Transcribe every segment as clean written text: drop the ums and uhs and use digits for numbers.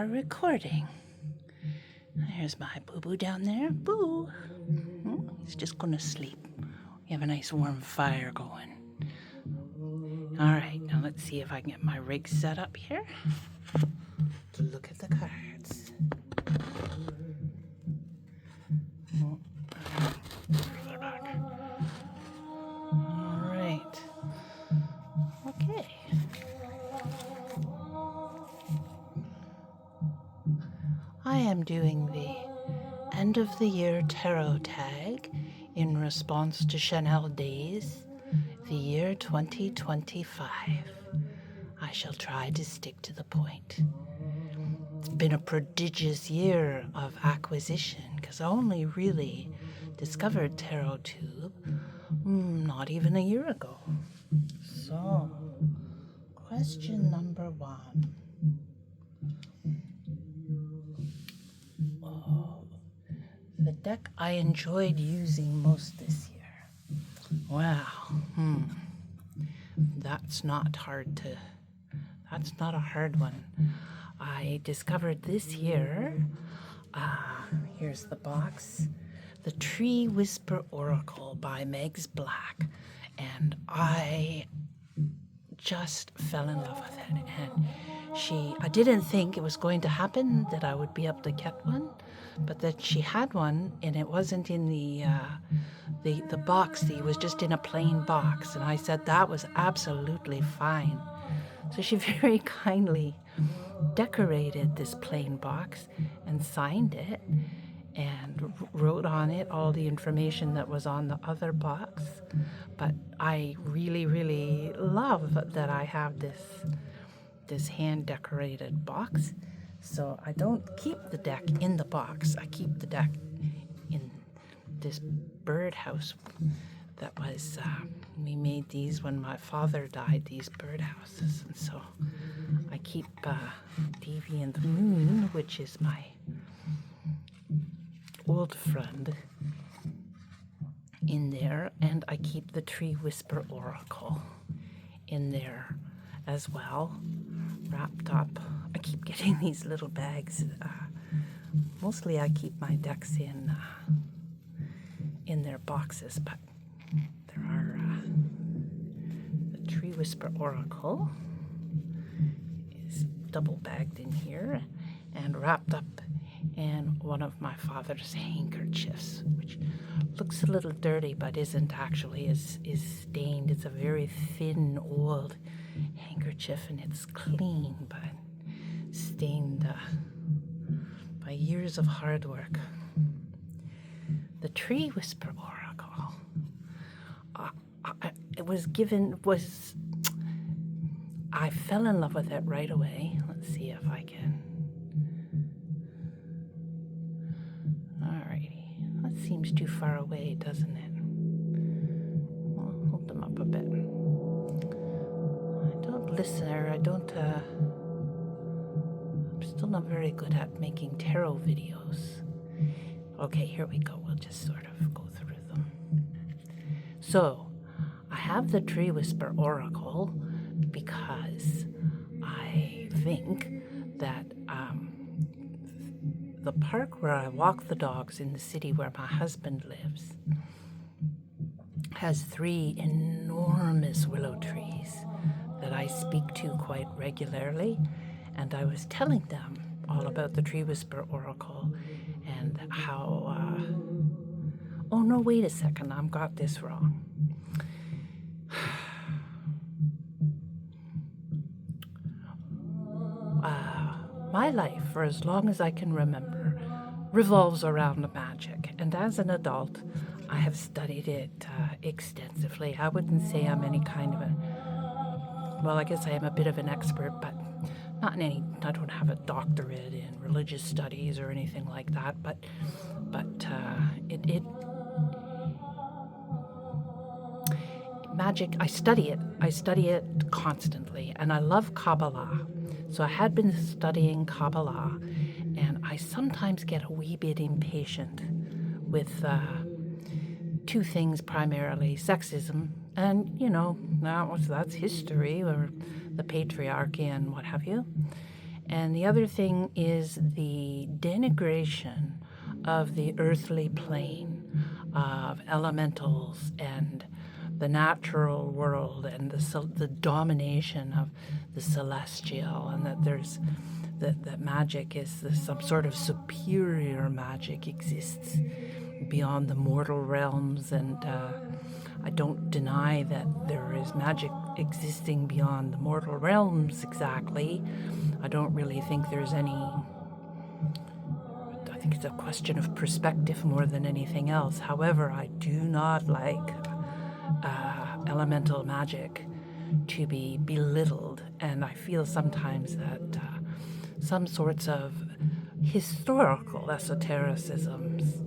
are recording. There's my boo-boo down there. Boo! He's just gonna sleep. We have a nice warm fire going. Alright, now let's see if I can get my rig set up here to look at the cards. Alright. Okay. I am doing the end of the year tarot tag in response to Chanel Days, the year 2025. I shall try to stick to the point. It's been a prodigious year of acquisition because I only really discovered Tarot Tube not even a year ago. So, question number 1. The deck I enjoyed using most this year. Wow. That's not a hard one. I discovered this year, here's the box, The Tree Whisper Oracle by Maggie Black. And I just fell in love with it. And I didn't think it was going to happen, that I would be able to get one, but that she had one, and it wasn't in the box. It was just in a plain box, and I said that was absolutely fine. So she very kindly decorated this plain box and signed it and wrote on it all the information that was on the other box. But I really, really love that I have this hand-decorated box. So I don't keep the deck in the box. I keep the deck in this birdhouse that was, we made these when my father died, these birdhouses. And so I keep Deviant Moon, which is my old friend, in there. And I keep the Tree Whisper Oracle in there as well, wrapped up. I keep getting these little bags. Mostly I keep my decks in their boxes, but there are the Tree Whisper Oracle is double bagged in here and wrapped up in one of my father's handkerchiefs, which looks a little dirty but isn't actually, is stained. It's a very thin old handkerchief and it's clean but stained by years of hard work. The Tree Whisper Oracle. I fell in love with it right away. Let's see if I can. Alrighty. That seems too far away, doesn't it? I'll hold them up a bit. I'm still not very good at making tarot videos. Okay, here we go. We'll just sort of go through them. So, I have the Tree Whisper Oracle because I think that the park where I walk the dogs in the city where my husband lives has 3 enormous willow trees that I speak to quite regularly, and I was telling them all about the Tree Whisper Oracle and how, oh no, wait a second, I've got this wrong. My life, for as long as I can remember, revolves around magic, and as an adult, I have studied it extensively. I wouldn't say I'm any kind of I guess I am a bit of an expert, but not in any, I don't have a doctorate in religious studies or anything like that, but magic, I study it constantly, and I love Kabbalah. So I had been studying Kabbalah, and I sometimes get a wee bit impatient with 2 things primarily: sexism, and that's history, or the patriarchy and what have you, And the other thing is the denigration of the earthly plane, of elementals and the natural world, and the domination of the celestial, and that magic is some sort of superior magic exists beyond the mortal realms. And I don't deny that there is magic existing beyond the mortal realms exactly. I don't really think there's any. I think it's a question of perspective more than anything else. However, I do not like elemental magic to be belittled, and I feel sometimes that some sorts of historical esotericisms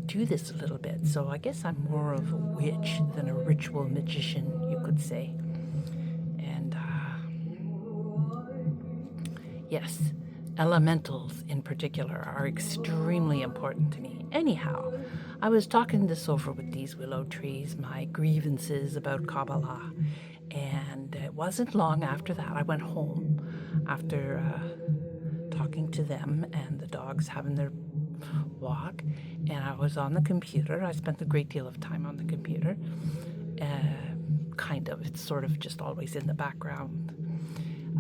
do this a little bit. So I guess I'm more of a witch than a ritual magician, you could say. And yes, elementals in particular are extremely important to me. Anyhow, I was talking this over with these willow trees, my grievances about Kabbalah, and it wasn't long after that I went home after talking to them and the dogs having their walk, and I was on the computer. I spent a great deal of time on the computer. Kind of. It's sort of just always in the background.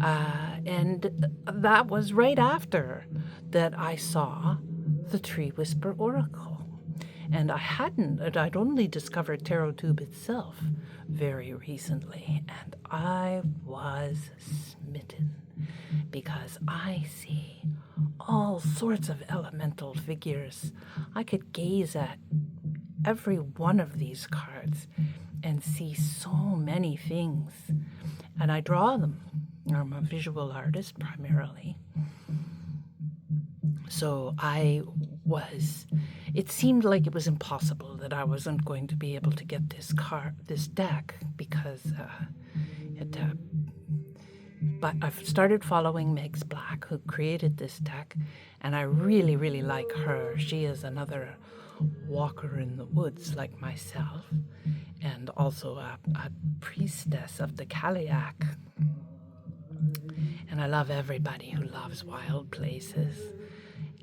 And that was right after that I saw the Tree Whisper Oracle. And I'd only discovered Tarot Tube itself very recently, and I was smitten because I see all sorts of elemental figures. I could gaze at every one of these cards and see so many things, and I draw them. I'm a visual artist primarily. So it seemed like it was impossible that I wasn't going to be able to get this deck, because but I've started following Maggie Black, who created this deck, and I really, really like her. She is another walker in the woods like myself, and also a priestess of the Kaliak. And I love everybody who loves wild places.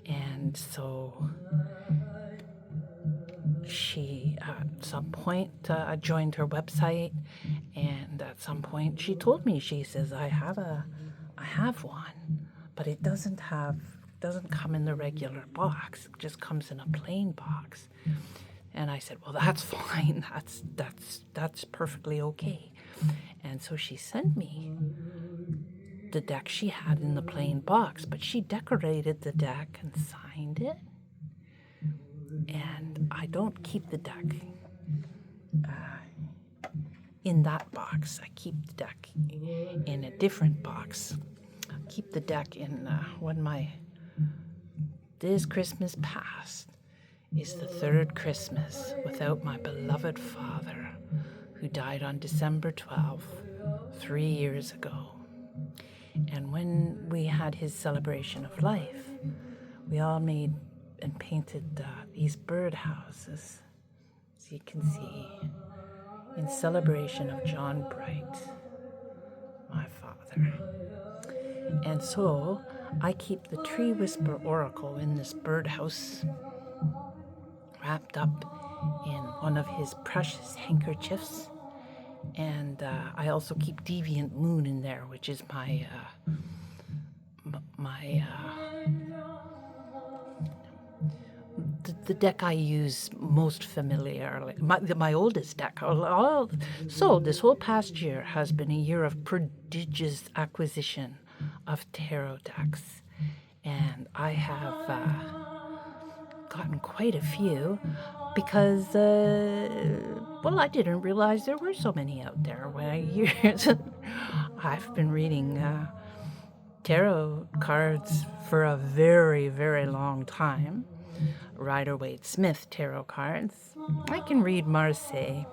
And so she, at some point, I joined her website, and at some point she told me, she says, I have one, but it doesn't come in the regular box. It just comes in a plain box. And I said, well, that's fine. That's perfectly okay. And so she sent me the deck she had in the plain box, but she decorated the deck and signed it. And I don't keep the deck in that box. I keep the deck in a different box. I keep the deck in when this Christmas past is the third Christmas without my beloved father, who died on December 12th, 3 years ago. And when we had his celebration of life, we all made and painted these birdhouses, as you can see, in celebration of John Bright, my father. And so I keep the Tree Whisper Oracle in this birdhouse, wrapped up in one of his precious handkerchiefs. And I also keep Deviant Moon in there, which is my the deck I use most familiarly, my oldest deck. So this whole past year has been a year of prodigious acquisition of tarot decks, and I have gotten quite a few because, I didn't realize there were so many out there. I've been reading tarot cards for a very, very long time. Rider-Waite-Smith tarot cards. I can read Marseille.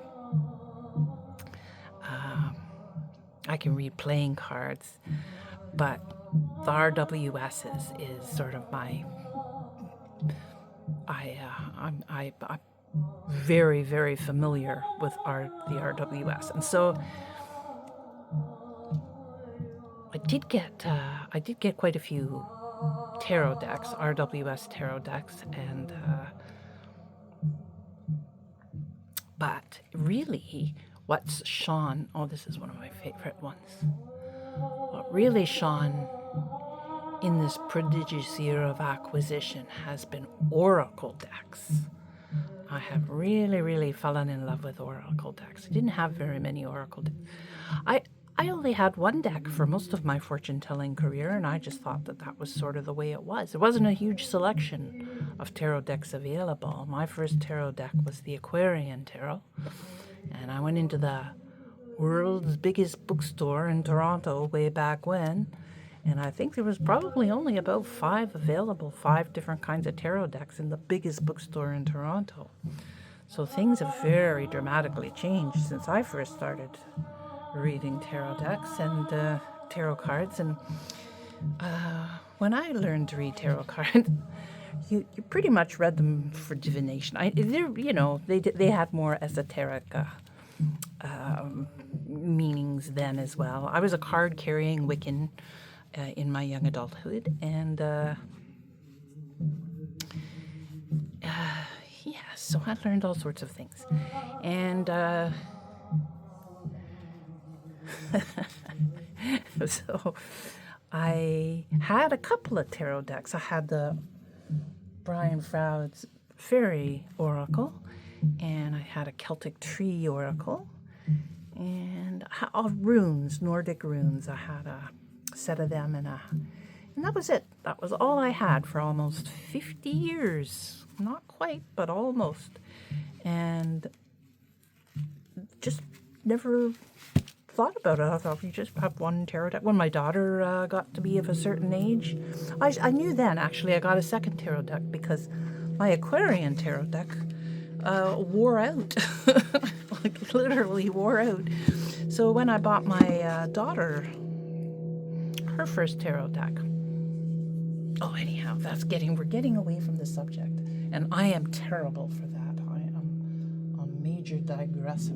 I can read playing cards, but the RWSs is sort of my. I'm very, very familiar with the RWS, and so I did get quite a few tarot decks, RWS tarot decks, and but really, what's shone? Oh, this is one of my favorite ones. What really shone in this prodigious year of acquisition has been oracle decks. I have really, really fallen in love with oracle decks. I didn't have very many oracle decks. I only had one deck for most of my fortune-telling career, and I just thought that that was sort of the way it was. There wasn't a huge selection of tarot decks available. My first tarot deck was the Aquarian Tarot, and I went into the world's biggest bookstore in Toronto way back when, and I think there was probably only about 5 available, 5 different kinds of tarot decks in the biggest bookstore in Toronto. So things have very dramatically changed since I first started reading tarot decks and tarot cards. And when I learned to read tarot cards, you pretty much read them for divination. They had more esoteric meanings then as well. I was a card-carrying Wiccan in my young adulthood, and so I learned all sorts of things. And so I had a couple of tarot decks. I had the Brian Froud's Fairy Oracle, and I had a Celtic Tree Oracle, and runes, Nordic runes. I had a set of them, and that was it. That was all I had for almost 50 years. Not quite, but almost. And just never thought about it. I thought we just have one tarot deck. When my daughter got to be of a certain age, I knew then, actually, I got a second tarot deck because my Aquarian tarot deck wore out. Like, literally wore out. So when I bought my daughter her first tarot deck. Oh, anyhow, we're getting away from the subject. And I am terrible for that. I am a major digressor.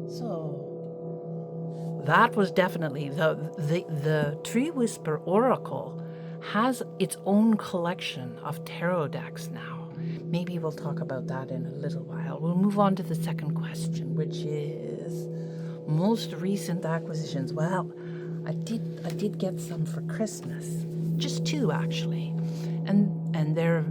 So that was definitely the Tree Whisper Oracle has its own collection of tarot decks now. Maybe we'll talk about that in a little while. We'll move on to the second question, which is most recent acquisitions. Well, I did get some for Christmas, just 2 actually, and they're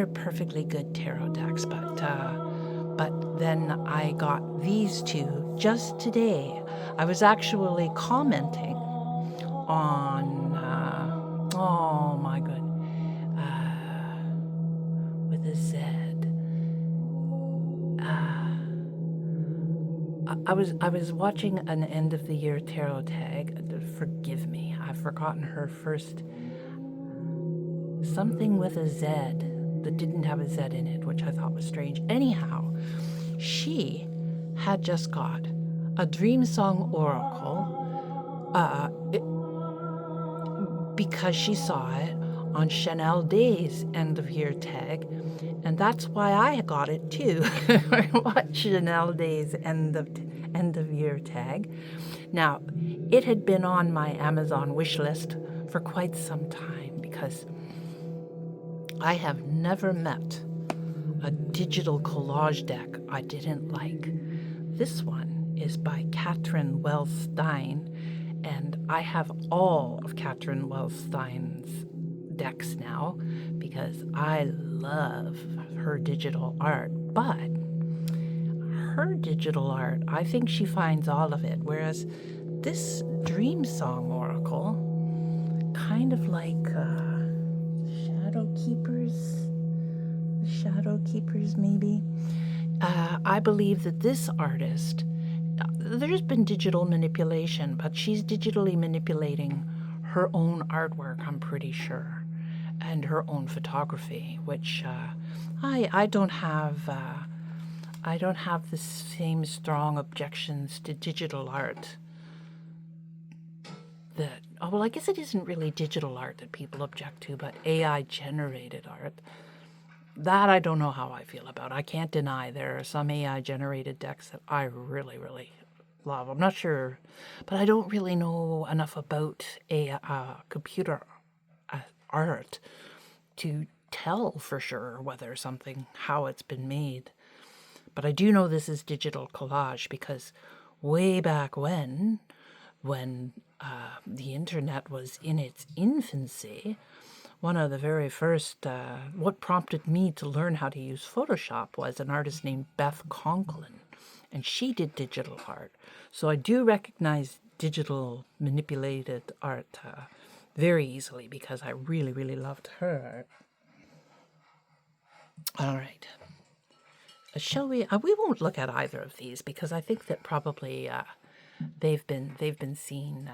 perfectly good tarot decks. But then I got these 2 just today. I was actually commenting on oh my good, with a Z. I was watching an end of the year tarot tag. Forgive me, I've forgotten her first. Something with a Z that didn't have a Z in it, which I thought was strange. Anyhow, she had just got a Dream Song Oracle because she saw it on Chanel Day's end of year tag, and that's why I got it too. I watched Chanel Day's end of year tag. Now, it had been on my Amazon wish list for quite some time because I have never met a digital collage deck I didn't like. This one is by Catherine Wells Stein, and I have all of Catherine Wells Stein's decks now because I love her digital art. But her digital art, I think she finds all of it, whereas this Dream Song Oracle, kind of like Shadow Keepers maybe. I believe that this artist, there's been digital manipulation, but she's digitally manipulating her own artwork, I'm pretty sure, and her own photography, which I don't have the same strong objections to digital art that, oh, well, I guess it isn't really digital art that people object to, but AI-generated art. That I don't know how I feel about. I can't deny there are some AI-generated decks that I really, really love. I'm not sure, but I don't really know enough about a computer art to tell for sure whether something, how it's been made. But I do know this is digital collage because way back when the internet was in its infancy, one of the very first, what prompted me to learn how to use Photoshop was an artist named Beth Conklin, and she did digital art. So I do recognize digital manipulated art very easily because I really, really loved her art. All right. Shall we? We won't look at either of these because I think that probably they've been seen.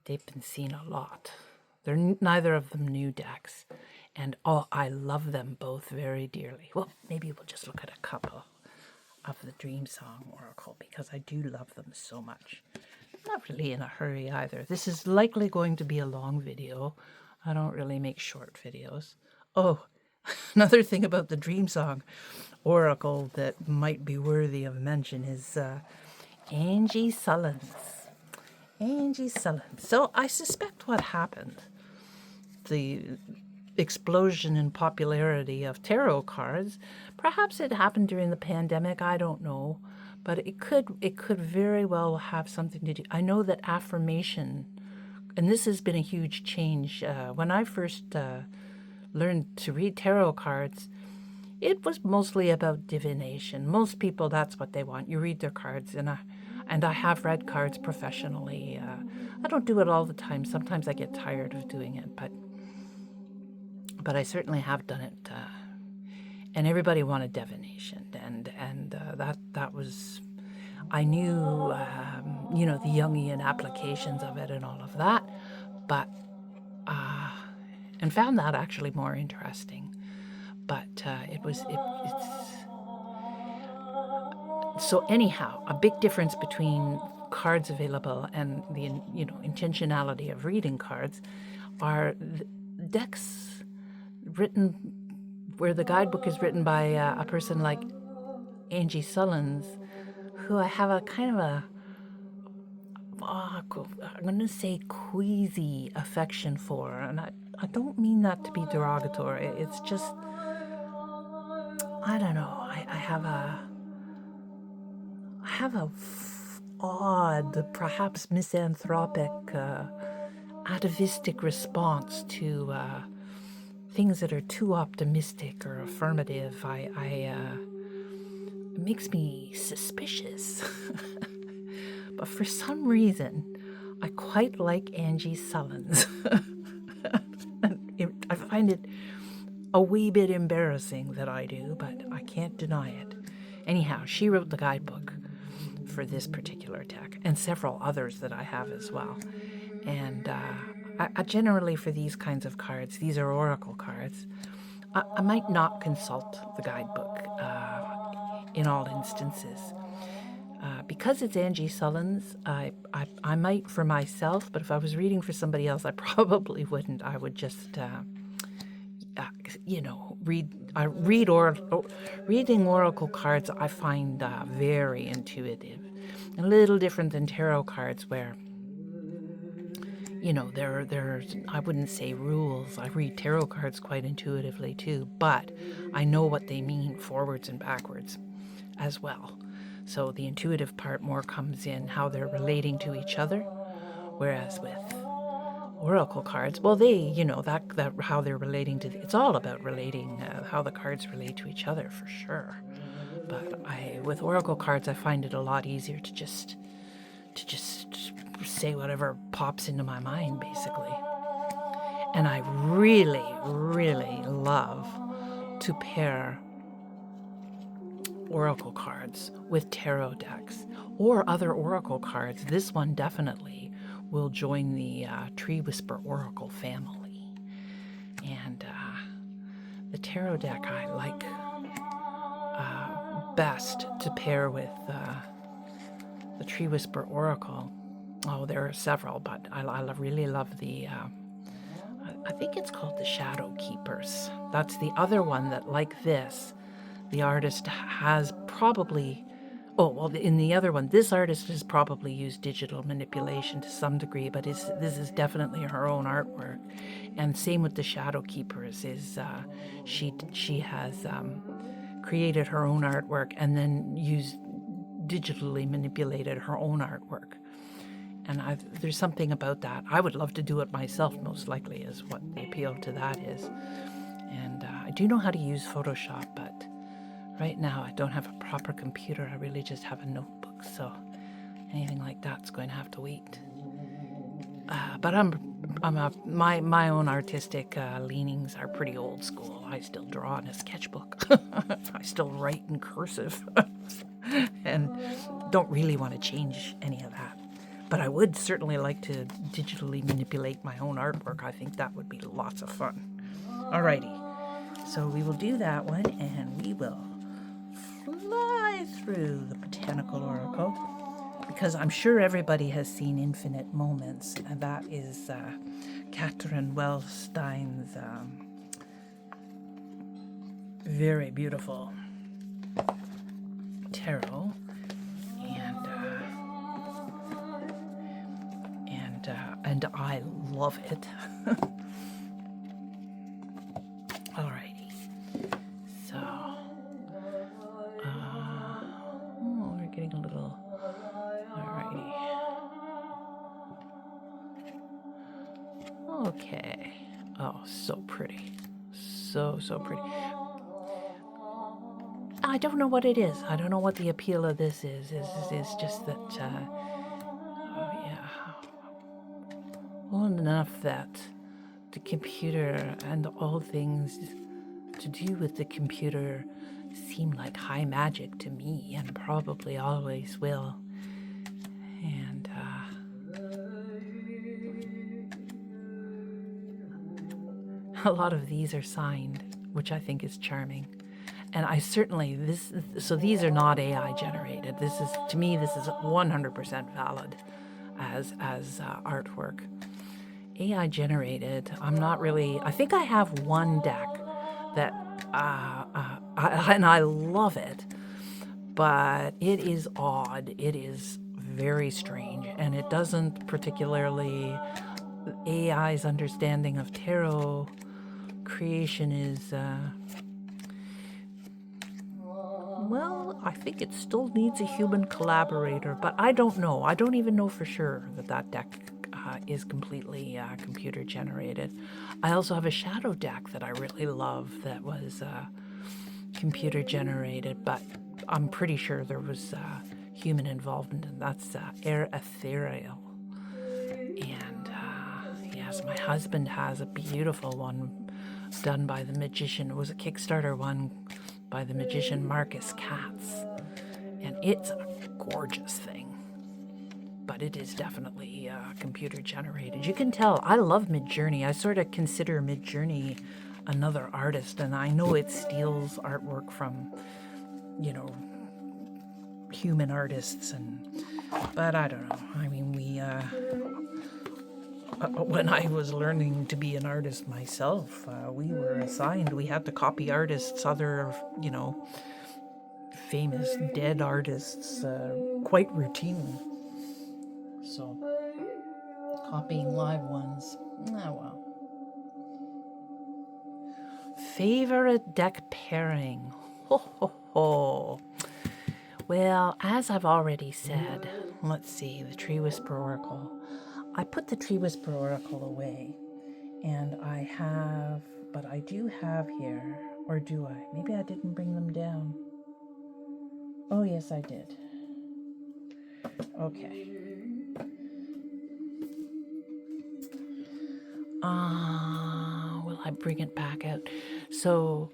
They've been seen a lot. They're neither of them new decks, and I love them both very dearly. Well, maybe we'll just look at a couple of the Dream Song Oracle because I do love them so much. I'm not really in a hurry either. This is likely going to be a long video. I don't really make short videos. Oh, another thing about the Dream Song Oracle that might be worthy of mention is Angie Sullins. Angie Sullins. So I suspect what happened, the explosion in popularity of tarot cards, perhaps it happened during the pandemic, I don't know, but it could very well have something to do. I know that affirmation, and this has been a huge change. When I first learned to read tarot cards, it was mostly about divination. Most people, that's what they want. You read their cards, and I have read cards professionally. I don't do it all the time. Sometimes I get tired of doing it, but I certainly have done it. And everybody wanted divination, and that was, I knew, the Jungian applications of it and all of that, but and found that actually more interesting. But it's so anyhow, a big difference between cards available and the intentionality of reading cards are decks written where the guidebook is written by a person like Angie Sullins, who I have a kind of a I'm going to say queasy affection for, and I don't mean that to be derogatory. It's just, I don't know. I have a odd, perhaps misanthropic, atavistic response to things that are too optimistic or affirmative. It makes me suspicious. But for some reason, I quite like Angie Sullins. I find it a wee bit embarrassing that I do, but I can't deny it. Anyhow, she wrote the guidebook for this particular deck and several others that I have as well. And I generally, for these kinds of cards, these are oracle cards, I might not consult the guidebook in all instances. Because it's Angie Sullins, I might for myself, but if I was reading for somebody else, I probably wouldn't. I would just, reading oracle cards I find very intuitive. A little different than tarot cards where, there's, I wouldn't say rules. I read tarot cards quite intuitively too, but I know what they mean forwards and backwards as well. So the intuitive part more comes in how they're relating to each other, whereas with oracle cards, well, they, that how they're relating to, it's all about relating, how the cards relate to each other for sure. But with oracle cards, I find it a lot easier to just say whatever pops into my mind, basically. And I really, really love to pair oracle cards with tarot decks or other oracle cards. This one definitely will join the Tree Whisper Oracle family. And the tarot deck I like best to pair with the Tree Whisper Oracle. Oh, there are several, but I really love the, I think it's called the Shadow Keepers. That's the other one that, like this, the artist has probably Oh, well, in the other one, this artist has probably used digital manipulation to some degree, but this is definitely her own artwork. And same with the Shadow Keepers, she has created her own artwork and then used digitally manipulated her own artwork. And there's something about that. I would love to do it myself, most likely, is what the appeal to that is. And I do know how to use Photoshop, but right now I don't have a proper computer. I really just have a notebook, so anything like that's going to have to wait. But my own artistic leanings are pretty old school. I still draw in a sketchbook. I still write in cursive, and don't really want to change any of that. But I would certainly like to digitally manipulate my own artwork. I think that would be lots of fun. Alrighty, so we will do that one, and we will fly through the Botanical Oracle, because I'm sure everybody has seen Infinite Moments, and that is Catherine Wellstein's very beautiful tarot, and I love it. Alrighty, so we're getting a little. Alrighty. Okay. Oh, so pretty. So pretty. I don't know what it is. I don't know what the appeal of this is. It's just that, oh yeah. Well, enough that the computer and all things to do with the computer seem like high magic to me, and probably always will. And a lot of these are signed, which I think is charming. And I certainly, so these are not AI generated. This is, to me, this is 100% valid as artwork. AI generated, I'm not really, I think I have one deck that, and I love it, but it is odd. It is very strange, and it doesn't particularly, AI's understanding of tarot creation is, well, I think it still needs a human collaborator, but I don't know. I don't even know for sure that deck is completely computer generated. I also have a shadow deck that I really love that was computer generated, but I'm pretty sure there was human involvement, and that's Air Ethereal. And yes, my husband has a beautiful one done by the magician. It was a Kickstarter one by the magician Marcus Katz, and it's a gorgeous thing. But it is definitely computer generated. You can tell. I love Midjourney. I sort of consider Midjourney another artist, and I know it steals artwork from, you know, human artists, but I don't know. I mean, when I was learning to be an artist myself, we were assigned, we had to copy artists, other, you know, famous dead artists, quite routinely. So, copying live ones, oh well. Favorite deck pairing? Ho ho ho. Well, as I've already said, let's see, the Tree Whisperer Oracle. I put the Tree Whisperer Oracle away, and but I do have here, or do I? Maybe I didn't bring them down. Oh, yes, I did. Okay. Will I bring it back out? So,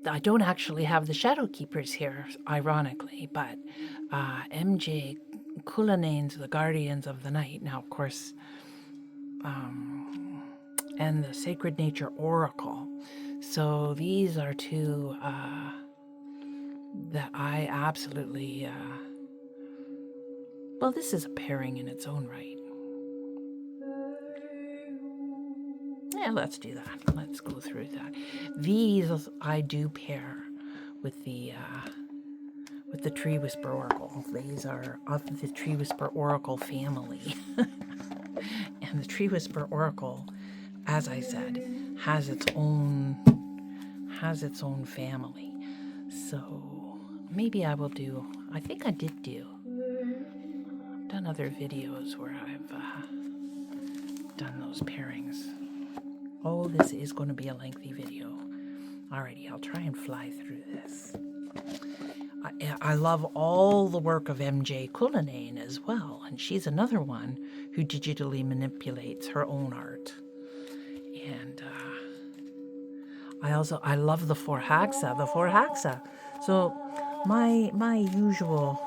I don't actually have the Shadow Keepers here, ironically, but MJ Culline's The Guardians of the Night. Now, of course, and the Sacred Nature Oracle. So these are two that I absolutely, well, this is a pairing in its own right. Yeah, let's do that. Let's go through that. These I do pair with the Tree Whisper Oracle. These are of the Tree Whisper Oracle family. And the Tree Whisper Oracle, as I said, has its own family. So maybe I will do, I think I did do, I've done other videos where I've done those pairings. Oh, this is going to be a lengthy video. Alrighty, I'll try and fly through this. I love all the work of MJ Cullinane as well, and she's another one who digitally manipulates her own art. And I love the Forhaxa. So my usual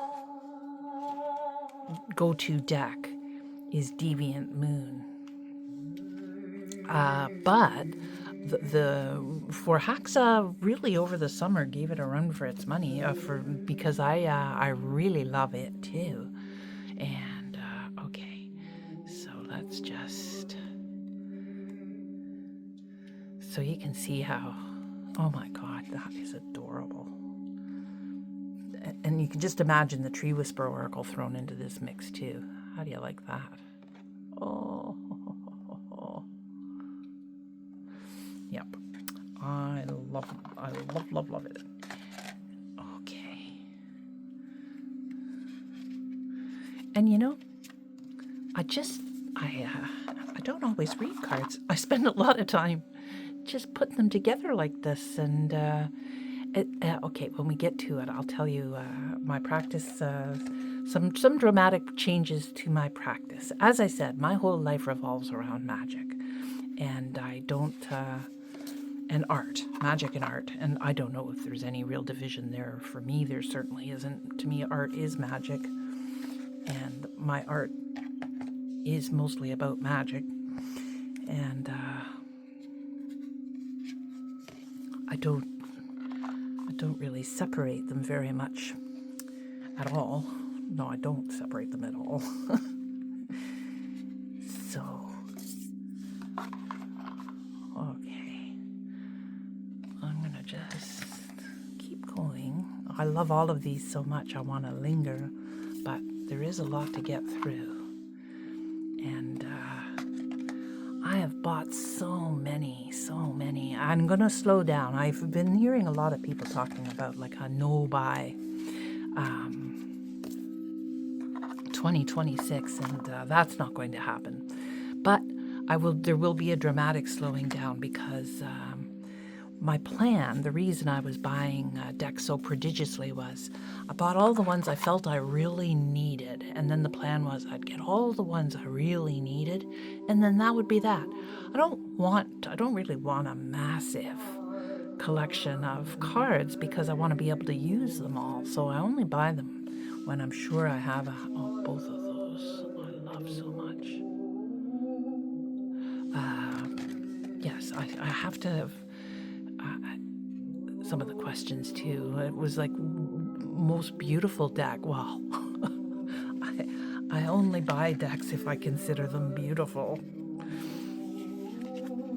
go-to deck is Deviant Moon, but the Forhaxa really over the summer gave it a run for its money because I really love it too. And okay, so let's just so you can see how, oh my God, that is adorable. And you can just imagine the Tree Whisper Oracle thrown into this mix too. How do you like that? Oh, yep. I love it. Okay. And you know, I don't always read cards. I spend a lot of time just putting them together like this. And okay, when we get to it, I'll tell you my practice, some dramatic changes to my practice. As I said, my whole life revolves around magic, and I don't, and art, magic and art, and I don't know if there's any real division there. For me, there certainly isn't. To me, art is magic, and my art is mostly about magic, and I don't really separate them very much at all. No, I don't separate them at all. So, okay. I'm going to just keep going. I love all of these so much I want to linger, but there is a lot to get through. And I have bought so many. I'm going to slow down. I've been hearing a lot of people talking about like a no-buy 2026, and that's not going to happen. But there will be a dramatic slowing down because my plan, the reason I was buying decks so prodigiously was I bought all the ones I felt I really needed, and then the plan was I'd get all the ones I really needed, and then that would be that. I don't really want a massive collection of cards because I want to be able to use them all, so I only buy them when I'm sure I have both of those I love so much. Yes, I have to have some of the questions too. It was like most beautiful deck. Well, I only buy decks if I consider them beautiful.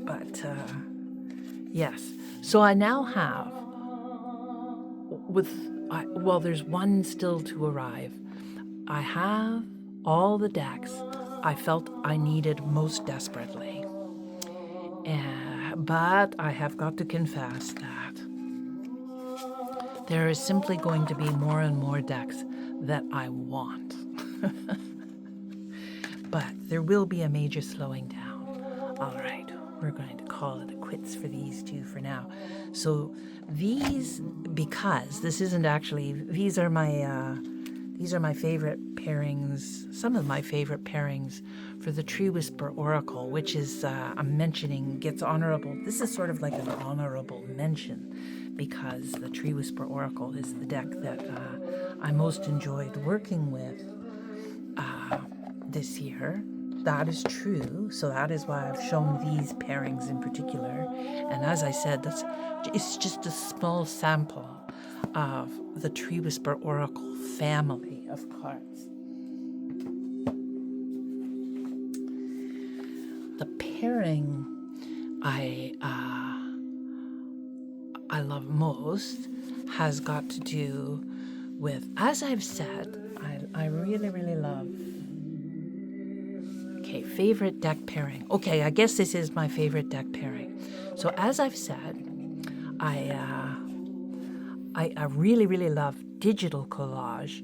But yes, so I now have well, there's one still to arrive. I have all the decks I felt I needed most desperately. But I have got to confess that there is simply going to be more and more decks that I want. But there will be a major slowing down. All right, we're going to call it a quits for these two for now. So these, because this isn't actually, these are my favorite pairings, some of my favorite pairings for the Tree Whisper Oracle, which is, I'm mentioning, gets honorable. This is sort of like an honorable mention because the Tree Whisper Oracle is the deck that I most enjoyed working with this year. That is true, so that is why I've shown these pairings in particular. And as I said, it's just a small sample of the Tree Whisper Oracle family of cards. The pairing I love most has got to do with, as I've said, I really, really love. Okay, favorite deck pairing. Okay, I guess this is my favorite deck pairing. So as I've said, I really, really love digital collage.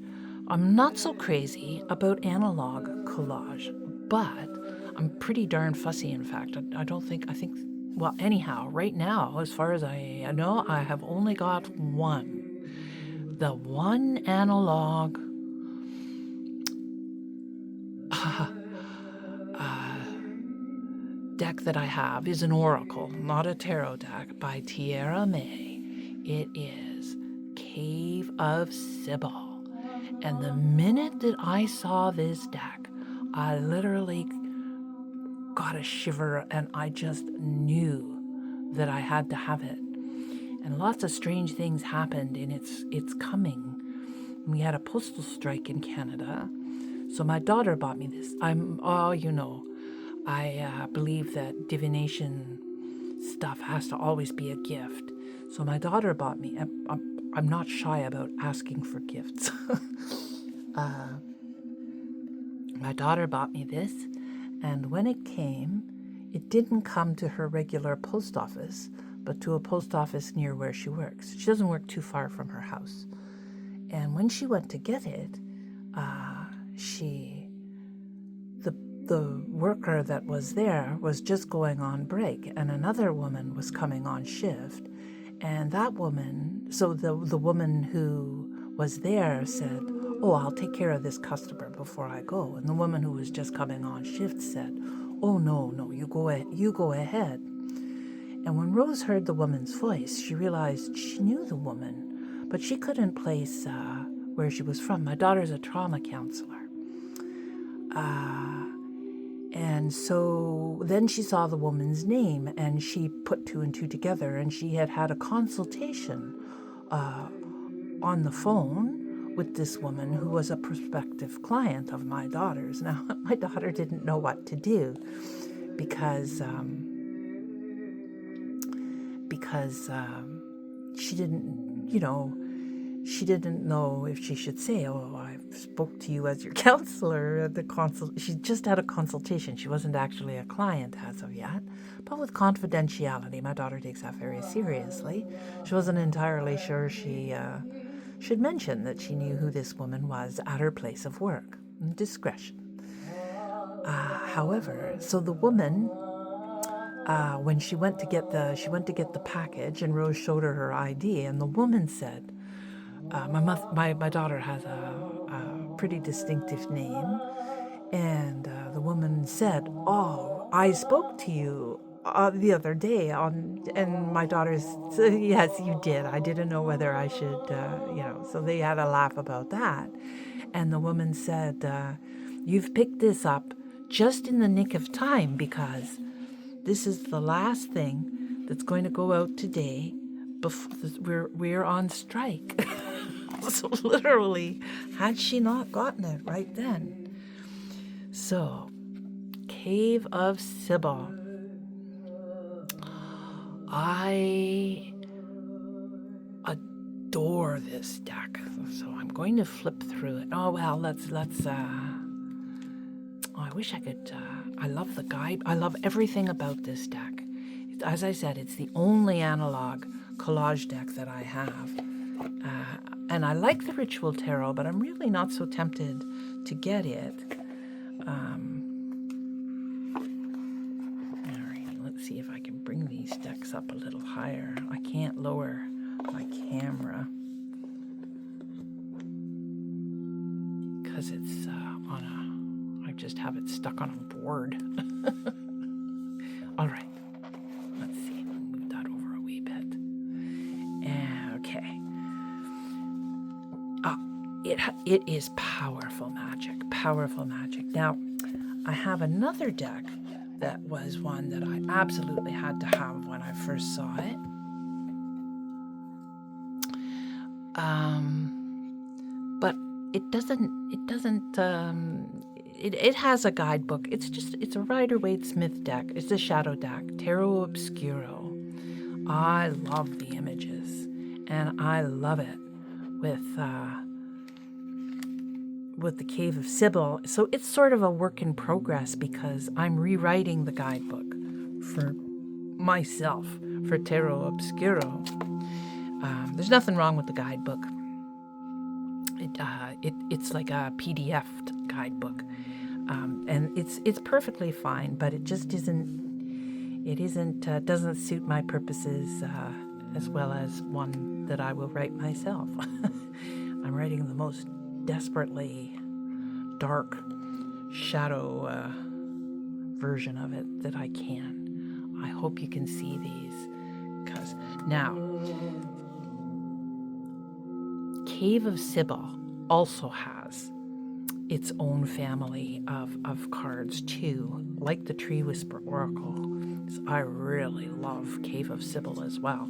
I'm not so crazy about analog collage, but I'm pretty darn fussy, in fact. Well, anyhow, right now, as far as I know, I have only got one. The one analog deck that I have is an oracle, not a tarot deck, by Tierra May. It is Cave of Sybil. And the minute that I saw this deck, I literally got a shiver and I just knew that I had to have it. And lots of strange things happened in its coming. We had a postal strike in Canada. So my daughter bought me this. I believe that divination stuff has to always be a gift. So my daughter bought me. I'm not shy about asking for gifts. My daughter bought me this, and when it came, it didn't come to her regular post office, but to a post office near where she works. She doesn't work too far from her house. And when she went to get it, the worker that was there was just going on break, and another woman was coming on shift. And that woman, so the woman who was there said, "Oh, I'll take care of this customer before I go." And the woman who was just coming on shift said, "Oh, no, you go ahead." And when Rose heard the woman's voice, she realized she knew the woman, but she couldn't place where she was from. My daughter's a trauma counselor. And so then she saw the woman's name, and she put two and two together, and she had a consultation on the phone with this woman who was a prospective client of my daughter's. Now, my daughter didn't know what to do because she didn't know if she should say, "Oh, I spoke to you as your counselor at the She just had a consultation. She wasn't actually a client as of yet. But with confidentiality, my daughter takes that very seriously. She wasn't entirely sure she should mention that she knew who this woman was at her place of work. Discretion. However, so the woman, when she went to get the package, and Rose showed her ID, and the woman said, my daughter has a pretty distinctive name, and the woman said, "Oh, I spoke to you the other day and my daughter's, yes, you did. I didn't know whether I should, So they had a laugh about that, and the woman said, "You've picked this up just in the nick of time because this is the last thing that's going to go out today. We're on strike." So literally, had she not gotten it right then. So, Cave of Sybil. I adore this deck. So I'm going to flip through it. Oh, well, let's I wish I could, I love the guide. I love everything about this deck. As I said, it's the only analog collage deck that I have. And I like the Ritual Tarot, but I'm really not so tempted to get it. All right, let's see if I can bring these decks up a little higher. I can't lower my camera because it's I just have it stuck on a board. All right, let's see. Move that over a wee bit. Okay. It is powerful magic. Now, I have another deck that was one that I absolutely had to have when I first saw it. But it has a guidebook. It's a Rider-Waite-Smith deck. It's a shadow deck, Tarot Obscuro. I love the images. and I love it with the Cave of Sybil. So it's sort of a work in progress because I'm rewriting the guidebook for myself for Tarot Obscuro. There's nothing wrong with the guidebook. It's like a PDF guidebook, and it's perfectly fine. But it just isn't. It isn't doesn't suit my purposes as well as one that I will write myself. I'm writing the most desperately dark shadow version of it that I can. I hope you can see these, because now Cave of Sybil also has its own family of cards too, like the Tree Whisper Oracle. So I really love Cave of Sybil as well.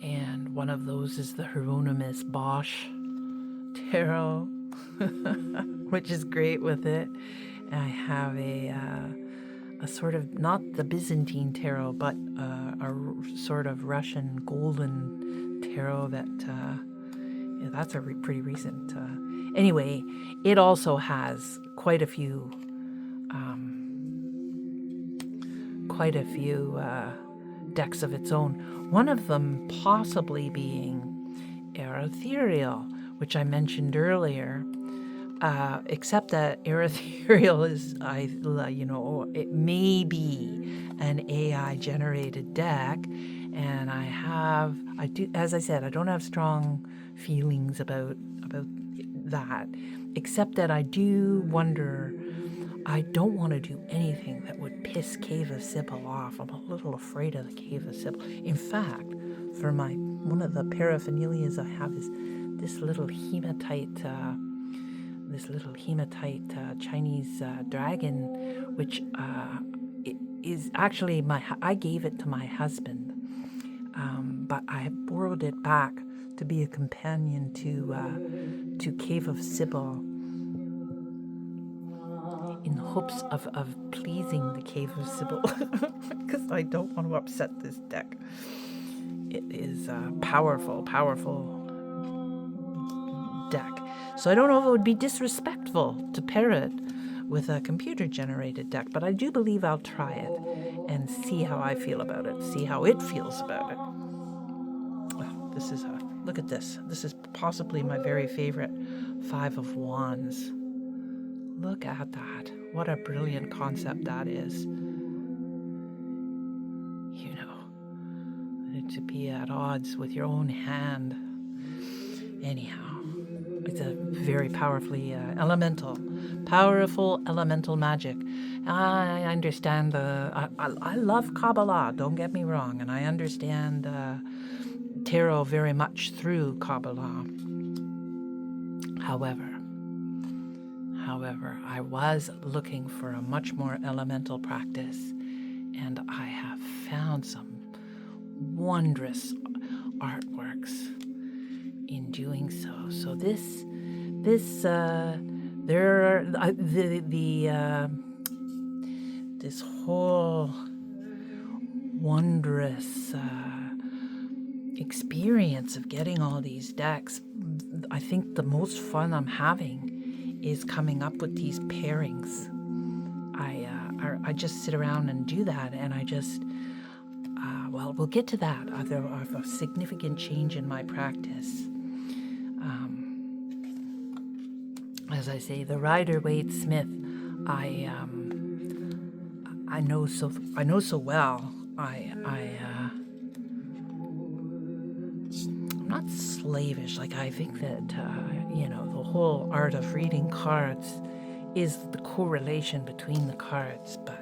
And one of those is the Hieronymus Bosch Tarot, which is great with it. I have a sort of, not the Byzantine tarot, but a sort of Russian golden tarot that, yeah, that's a pretty recent. Anyway, it also has quite a few decks of its own. One of them possibly being Ethereal, which I mentioned earlier. Except that Ethereal is, it may be an AI-generated deck, and I do, as I said, I don't have strong feelings about that, except that I do wonder. I don't want to do anything that would piss Cave of Sybil off. I'm a little afraid of the Cave of Sybil. In fact, for one of the paraphernalias I have is this little hematite Chinese dragon, which is actually I gave it to my husband, but I have borrowed it back to be a companion to Cave of Sybil, in the hopes of pleasing the Cave of Sybil, because I don't want to upset this deck. It is a powerful deck. So I don't know if it would be disrespectful to pair it with a computer-generated deck, but I do believe I'll try it and see how I feel about it, see how it feels about it. Oh, look at this. This is possibly my very favorite Five of Wands. Look at that. What a brilliant concept that is. You know, to be at odds with your own hand. Anyhow, it's a very powerful elemental magic. I understand I love Kabbalah, don't get me wrong, and I understand tarot very much through Kabbalah. However, I was looking for a much more elemental practice, and I have found some wondrous artworks in doing so. So this whole wondrous experience of getting all these decks, I think the most fun I'm having is coming up with these pairings. I just sit around and do that, and I just we'll get to that. I have a significant change in my practice. As I say, the Rider-Waite-Smith, I know so well. I'm not slavish. Like, I think that the whole art of reading cards is the correlation between the cards, but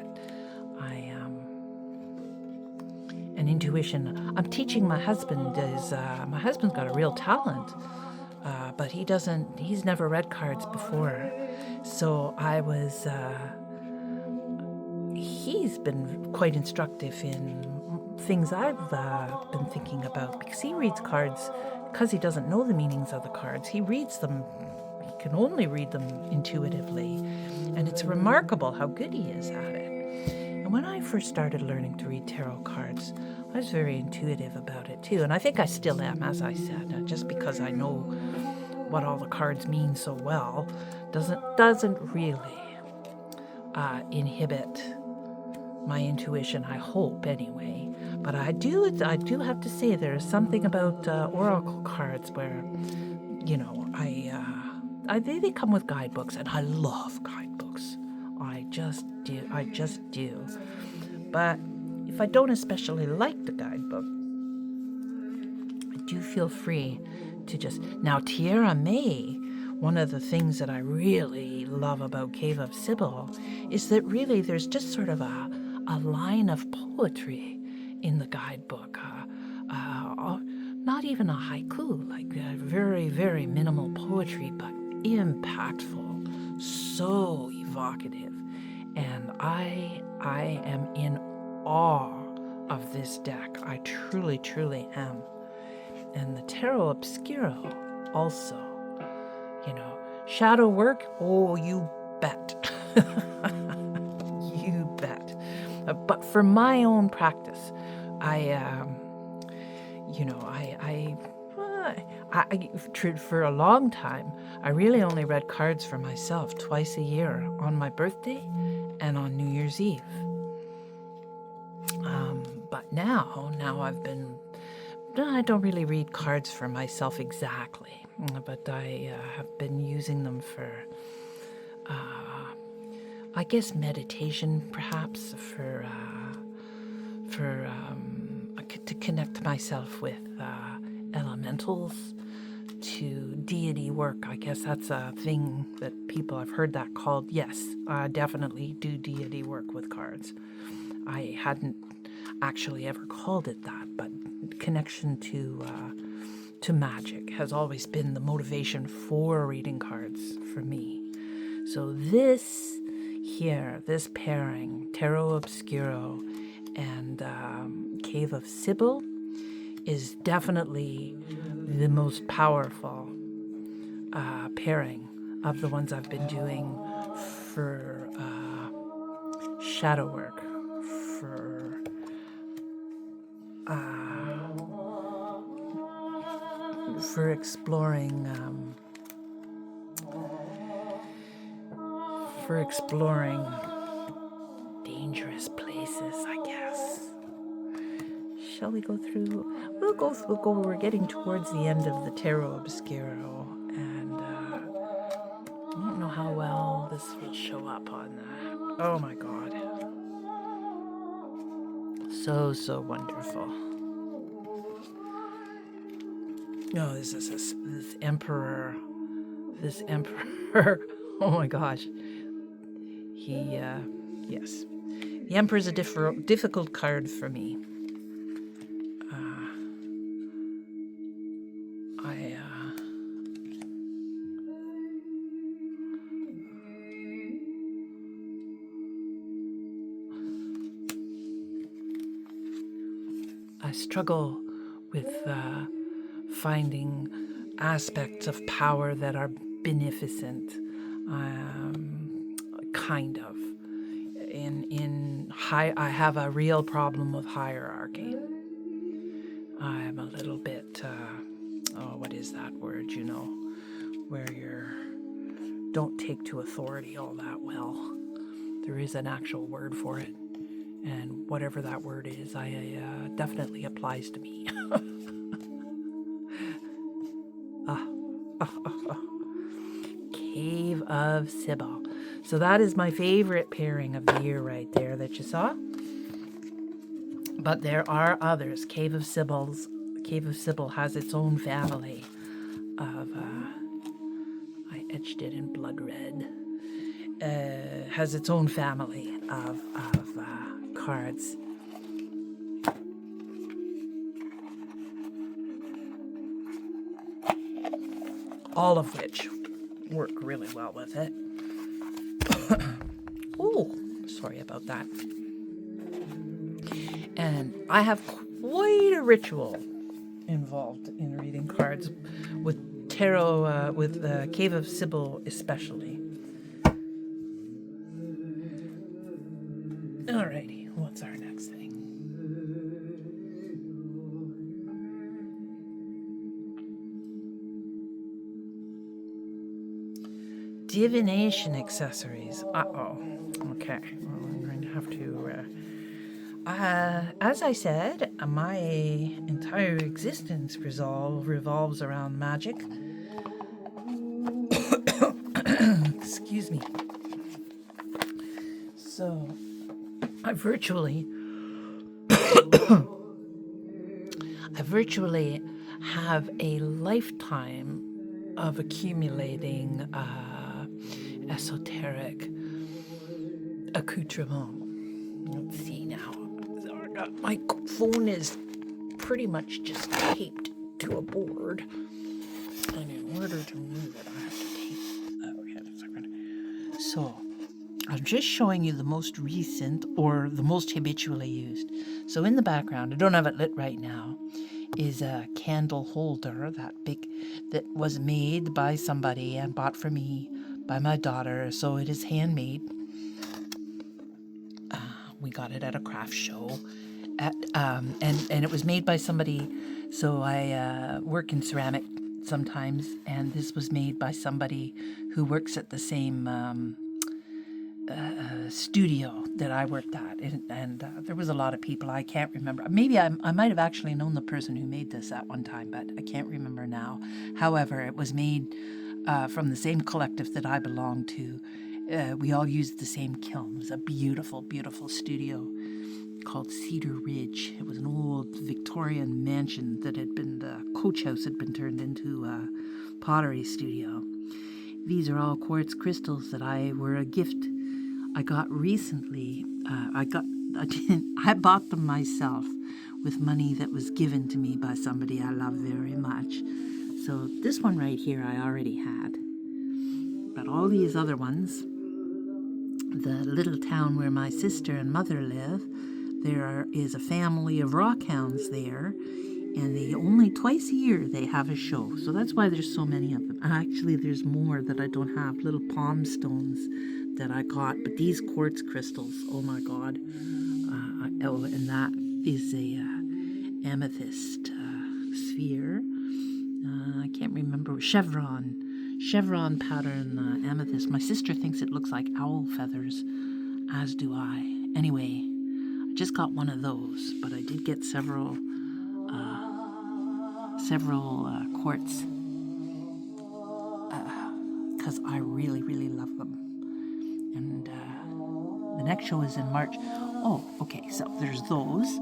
and intuition. I'm teaching my husband. My husband's got a real talent, but he's never read cards before. So he's been quite instructive in things I've been thinking about, because he reads cards because he doesn't know the meanings of the cards. He reads them. He can only read them intuitively, and it's remarkable how good he is at it. And when I first started learning to read tarot cards, I was very intuitive about it too. And I think I still am, as I said. Just because I know what all the cards mean so well doesn't really inhibit my intuition, I hope, anyway. But I do have to say there is something about oracle cards where, they come with guidebooks, and I love guidebooks. I just do. But if I don't especially like the guidebook, I do feel free to just... Now, Tierra May, one of the things that I really love about Cave of Sybil is that really there's just sort of a line of poetry in the guidebook. Not even a haiku, like very, very minimal poetry, but impactful, so evocative. And I am in awe of this deck. I truly, truly am. And the Tarot Obscuro also, shadow work, oh, you bet. You bet. But for my own practice, for a long time, I really only read cards for myself twice a year, on my birthday and on New Year's Eve. But now I don't really read cards for myself exactly, but I have been using them for, I guess, meditation, perhaps, to connect myself with elementals, to deity work. I guess that's a thing that I've heard that called. Yes, I definitely do deity work with cards. I hadn't actually ever called it that, but connection to magic has always been the motivation for reading cards for me. So this pairing, Tarot Obscuro and Cave of Sybil, is definitely the most powerful pairing of the ones I've been doing for shadow work, for exploring dangerous places, I guess. Shall we go through? We'll go. We're getting towards the end of the Tarot Obscuro, and I don't know how well this will show up on that. Oh my God. So wonderful. No, this emperor. Oh my gosh. Yes. The Emperor is a difficult card for me. I struggle with finding aspects of power that are beneficent, kind of. I have a real problem with hierarchy. I'm a little bit, what is that word, where don't take to authority all that well. There is an actual word for it. And whatever that word is, definitely applies to me. Cave of Sybil. So that is my favorite pairing of the year right there that you saw. But there are others. Cave of Sybil has its own family of, I etched it in blood red. Has its own family of cards. All of which work really well with it. Oh, sorry about that. And I have quite a ritual involved in reading cards with tarot, with the Cave of Sybil especially. Alrighty, what's our next thing? Divination accessories. Uh-oh. Okay. Well, I'm going to have to... as I said, my entire existence revolves around magic. Excuse me. So, I virtually have a lifetime of accumulating esoteric accoutrement. Let's see now. My phone is pretty much just taped to a board. And in order to move it, I have to tape. Okay, that's good. So, I'm just showing you the most recent or the most habitually used. So in the background, I don't have it lit right now, is a candle holder, that was made by somebody and bought for me by my daughter. So it is handmade. We got it at a craft show, and it was made by somebody. So I work in ceramic sometimes, and this was made by somebody who works at the same studio that I worked at, and there was a lot of people. I can't remember. Maybe I might have actually known the person who made this at one time, but I can't remember now. However, it was made from the same collective that I belong to. We all used the same kiln. It was a beautiful, beautiful studio called Cedar Ridge. It was an old Victorian mansion that the coach house had been turned into a pottery studio. These are all quartz crystals that were a gift I got recently. I bought them myself with money that was given to me by somebody I love very much. So this one right here I already had. But all these other ones, the little town where my sister and mother live, there is a family of rockhounds there, and only twice a year they have a show. So that's why there's so many of them. Actually, there's more that I don't have, little palm stones that I got, but these quartz crystals, oh my God. And that is a amethyst sphere. I can't remember, chevron pattern amethyst. My sister thinks it looks like owl feathers, as do I. Anyway, I just got one of those, but I did get several quartz because I really, really love them. And the next show is in March. Oh, okay, so there's those.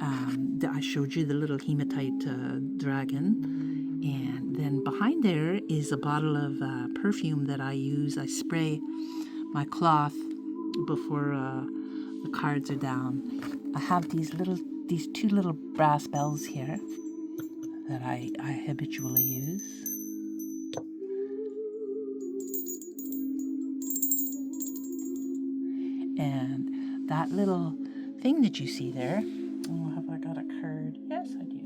I showed you the little hematite dragon. And then behind there is a bottle of perfume that I use. I spray my cloth before the cards are down. I have these two little brass bells here that I habitually use. And that little thing that you see there, oh, have I got a card? Yes, I do.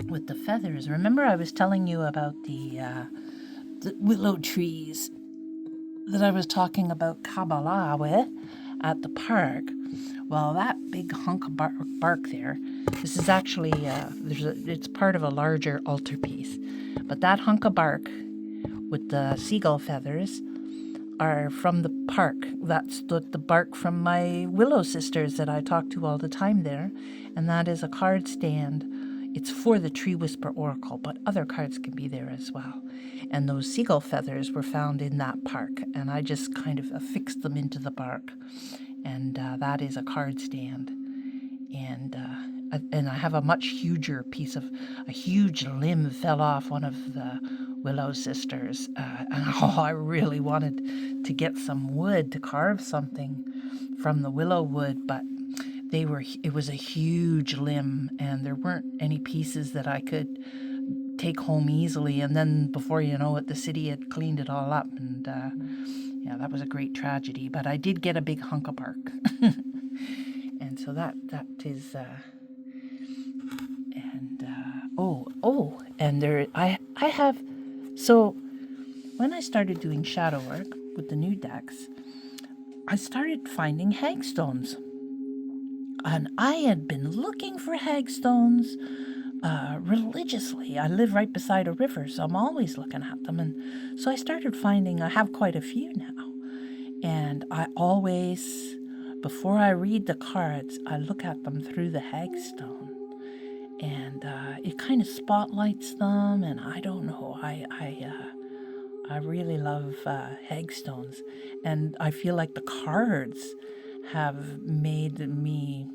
With the feathers. Remember I was telling you about the willow trees that I was talking about Kabbalah with at the park? Well, that big hunk of bark there, this is actually, it's part of a larger altarpiece. But that hunk of bark with the seagull feathers are from the park. That's the bark from my willow sisters that I talk to all the time there. And that is a card stand. It's for the Tree Whisper Oracle, but other cards can be there as well. And those seagull feathers were found in that park, and I just kind of affixed them into the bark. And that is a card stand. And I have a much huger a huge limb fell off one of the willow sisters. And I really wanted to get some wood to carve something from the willow wood, but it was a huge limb, and there weren't any pieces that I could take home easily. And then before you know it, the city had cleaned it all up, and yeah, that was a great tragedy. But I did get a big hunk of bark. And so that is and there I have. So when I started doing shadow work with the new decks, I started finding hagstones. And I had been looking for hagstones religiously. I live right beside a river, so I'm always looking at them. And so I started finding, I have quite a few now. And I always, before I read the cards, I look at them through the hagstone. And it kind of spotlights them, and I don't know, I really love hagstones. And I feel like the cards have made me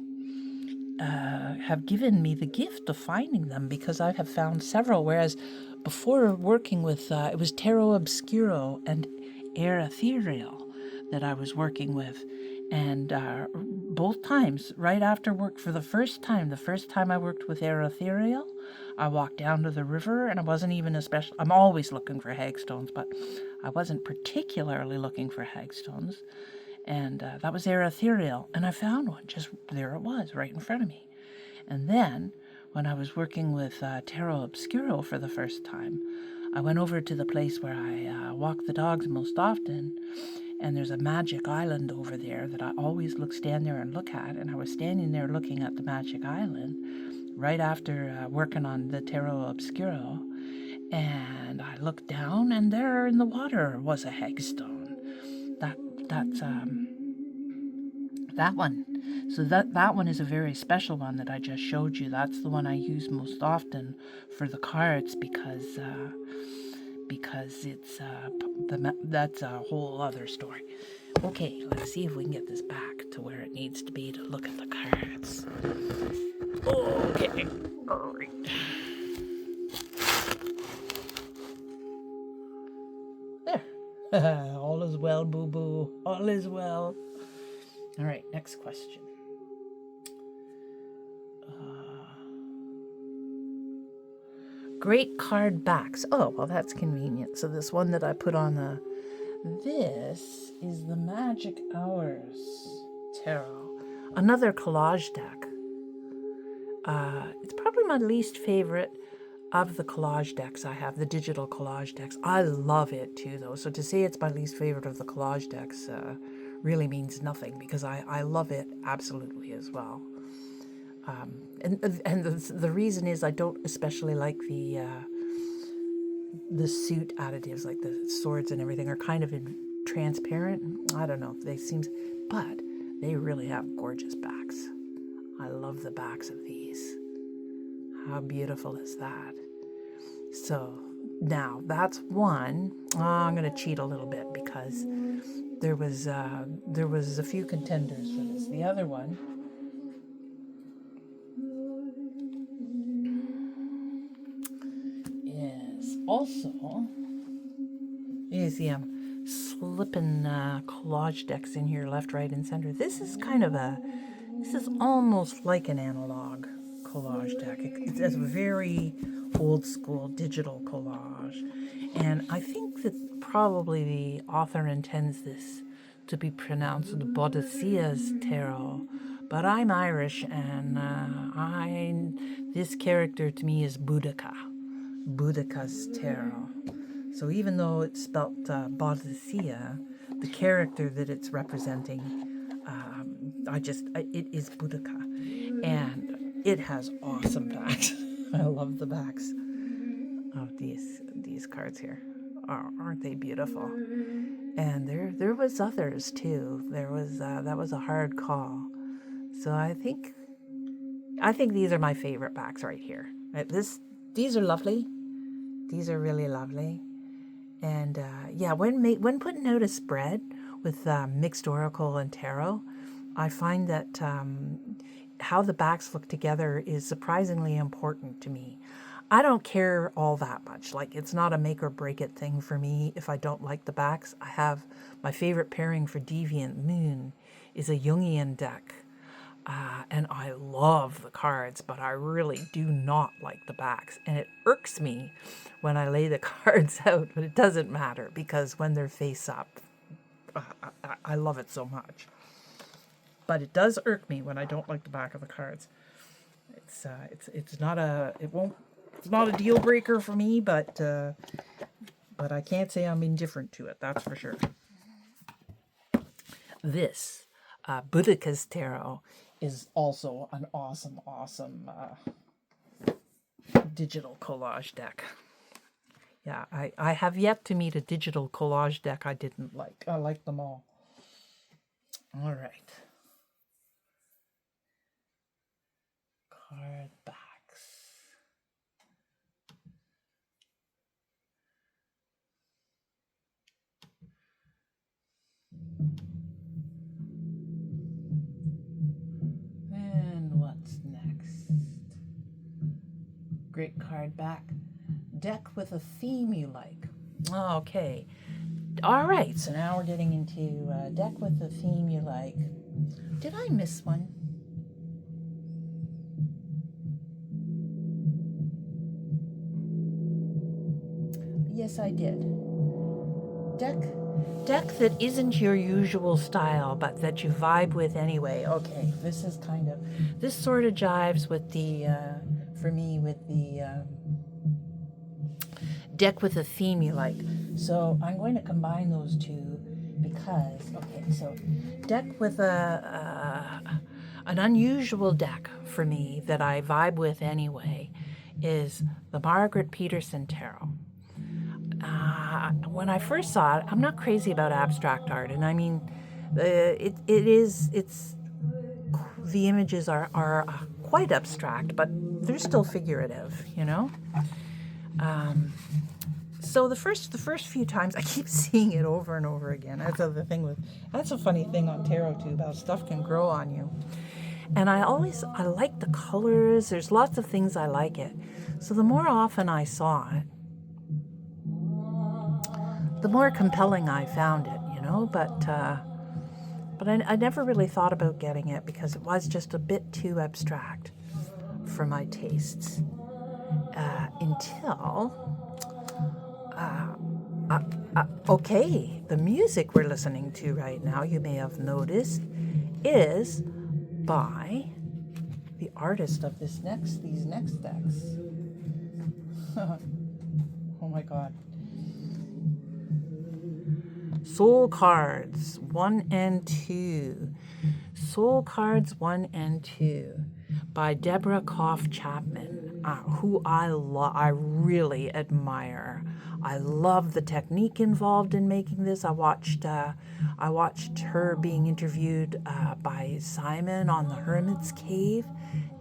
have given me the gift of finding them, because I have found several, whereas before working with, it was Tarot Obscuro and Air Ethereal that I was working with. And both times, right after work, for the first time I worked with Air Ethereal, I walked down to the river, and I wasn't even I'm always looking for hagstones, but I wasn't particularly looking for hagstones. And that was Air Ethereal, and I found one. Just there it was, right in front of me. And then, when I was working with Tarot Obscuro for the first time, I went over to the place where I walk the dogs most often, and there's a magic island over there that I always stand there and look at. And I was standing there looking at the magic island right after working on the Tarot Obscuro, and I looked down, and there in the water was a hagstone. That's that one. So that one is a very special one that I just showed you. That's the one I use most often for the cards, because it's that's a whole other story. Okay, let's see if we can get this back to where it needs to be to look at the cards. Okay, all right. There. All is well, boo-boo. All is well. All right, next question. Great card backs. Oh, well, that's convenient. So this one that I put on this is the Magic Hours Tarot. Another collage deck. It's probably my least favorite of the collage decks I have, the digital collage decks. I love it too, though. So to say it's my least favorite of the collage decks really means nothing, because I love it absolutely as well. And the reason is I don't especially like the suit additives, like the swords and everything are kind of transparent. I don't know, but they really have gorgeous backs. I love the backs of these. How beautiful is that? So now that's one. I'm going to cheat a little bit, because there was a few contenders for this. The other one is also, you see I'm slipping collage decks in here left, right, and center. This is almost like an analog collage deck. It's a very old school digital collage. And I think that probably the author intends this to be pronounced Boadicea's Tarot. But I'm Irish, and this character to me is Boudica's Tarot. So even though it's spelt Boadicea, the character that it's representing, it is Boudica. And it has awesome backs. I love the backs of these cards here. Aren't they beautiful? And there was others too. There was that was a hard call. So I think these are my favorite backs right here. These are lovely. These are really lovely. And when putting out a spread with mixed oracle and tarot, I find that how the backs look together is surprisingly important to me. I don't care all that much. Like, it's not a make or break it thing for me if I don't like the backs. I have my favorite pairing for Deviant Moon is a Jungian deck. And I love the cards, but I really do not like the backs. And it irks me when I lay the cards out, but it doesn't matter, because when they're face up, I love it so much. But it does irk me when I don't like the back of the cards. It's not a deal breaker for me, but I can't say I'm indifferent to it. That's for sure. This Boudica's Tarot is also an awesome, awesome digital collage deck. Yeah, I have yet to meet a digital collage deck I didn't like. I like them all. All right. Card backs. And what's next? Great card back. Deck with a theme you like. Okay. All right, so now we're getting into deck with a theme you like. Did I miss one? Yes, I did. Deck that isn't your usual style, but that you vibe with anyway. Okay, this sort of jives with the, for me, with the deck with a theme you like. So I'm going to combine those two because, okay, so deck with an unusual deck for me that I vibe with anyway is the Margaret Peterson Tarot. When I first saw it, I'm not crazy about abstract art, and I mean, the images are quite abstract, but they're still figurative, you know. So the first few times, I keep seeing it over and over again. That's a funny thing on Tarot too, how stuff can grow on you. And I like the colors. There's lots of things I like it. So the more often I saw it, the more compelling I found it, you know. But I never really thought about getting it because it was just a bit too abstract for my tastes. Okay, the music we're listening to right now, you may have noticed, is by the artist of these next decks. Oh my God. Soul Cards 1 and 2. Soul Cards 1 and 2 by Deborah Koff Chapman, who I really admire. I love the technique involved in making this. I watched her being interviewed by Simon on the Hermit's Cave,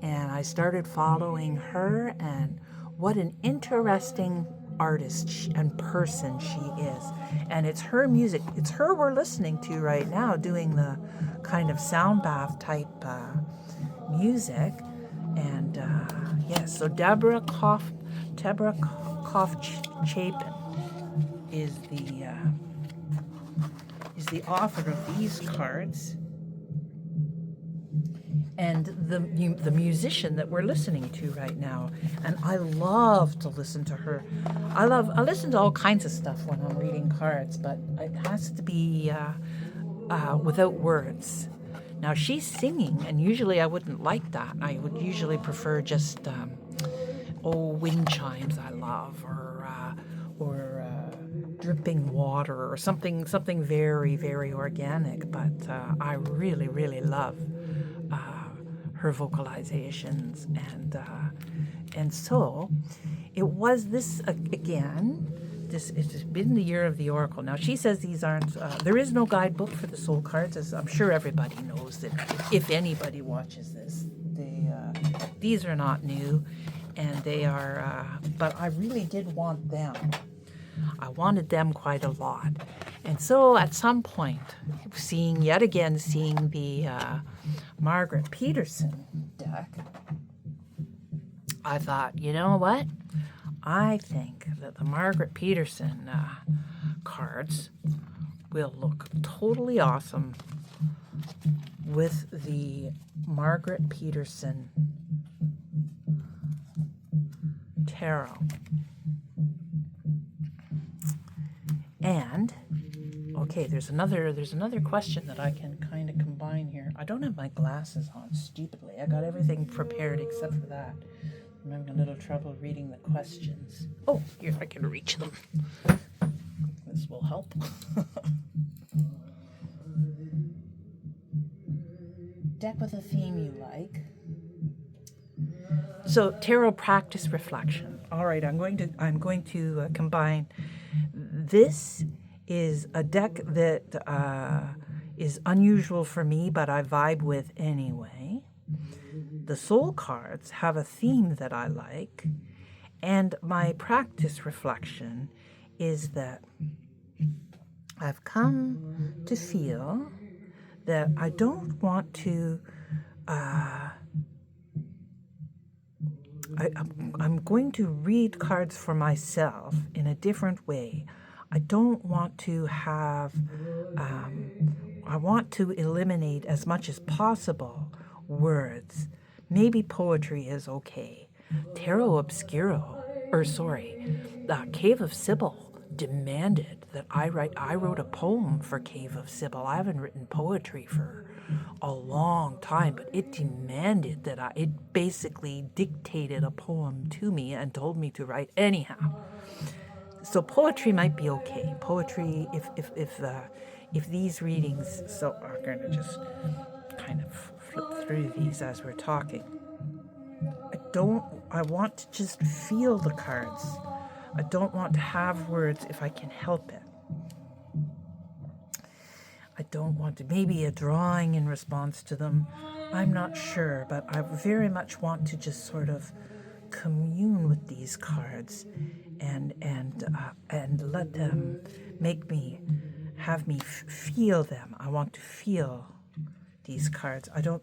and I started following her, and what an interesting artist and person she is. And it's her music, it's her we're listening to right now doing the kind of sound bath type music. And yes, so Deborah Koff Chapin is the author of these cards, and the musician that we're listening to right now. And I love to listen to her. I listen to all kinds of stuff when I'm reading cards, but it has to be without words. Now she's singing, and usually I wouldn't like that. I would usually prefer just wind chimes I love, or dripping water, or something very, very organic. But I really, really love her vocalizations, and so it was this again. It's been the year of the Oracle. Now she says these aren't. There is no guidebook for the soul cards, as I'm sure everybody knows that. If anybody watches this, these are not new, and they are. But I really did want them. I wanted them quite a lot, and so at some point, seeing the Margaret Peterson deck, I thought, you know what? I think that the Margaret Peterson cards will look totally awesome with the Margaret Peterson Tarot. And okay, there's another question that I can kind of combine here. I don't have my glasses on, stupidly. I got everything prepared except for that. I'm having a little trouble reading the questions. Oh, here, I can reach them. This will help. deck with a theme you like. So tarot practice reflection. All right, I'm going to combine. This is a deck that is unusual for me, but I vibe with anyway. The soul cards have a theme that I like, and my practice reflection is that I've come to feel that I don't want to. I'm going to read cards for myself in a different way. I don't want to have, I want to eliminate as much as possible words. Maybe poetry is okay. Tarot Obscuro, Cave of Sybil demanded that I wrote a poem for Cave of Sybil. I haven't written poetry for a long time, but it demanded that it basically dictated a poem to me and told me to write anyhow. So poetry might be okay. Poetry, if these readings, so I'm going to just kind of flip through these as we're talking. I want to just feel the cards. I don't want to have words if I can help it. I don't want to, maybe a drawing in response to them. I'm not sure, but I very much want to just sort of commune with these cards and let them have me feel them. I want to feel these cards. I do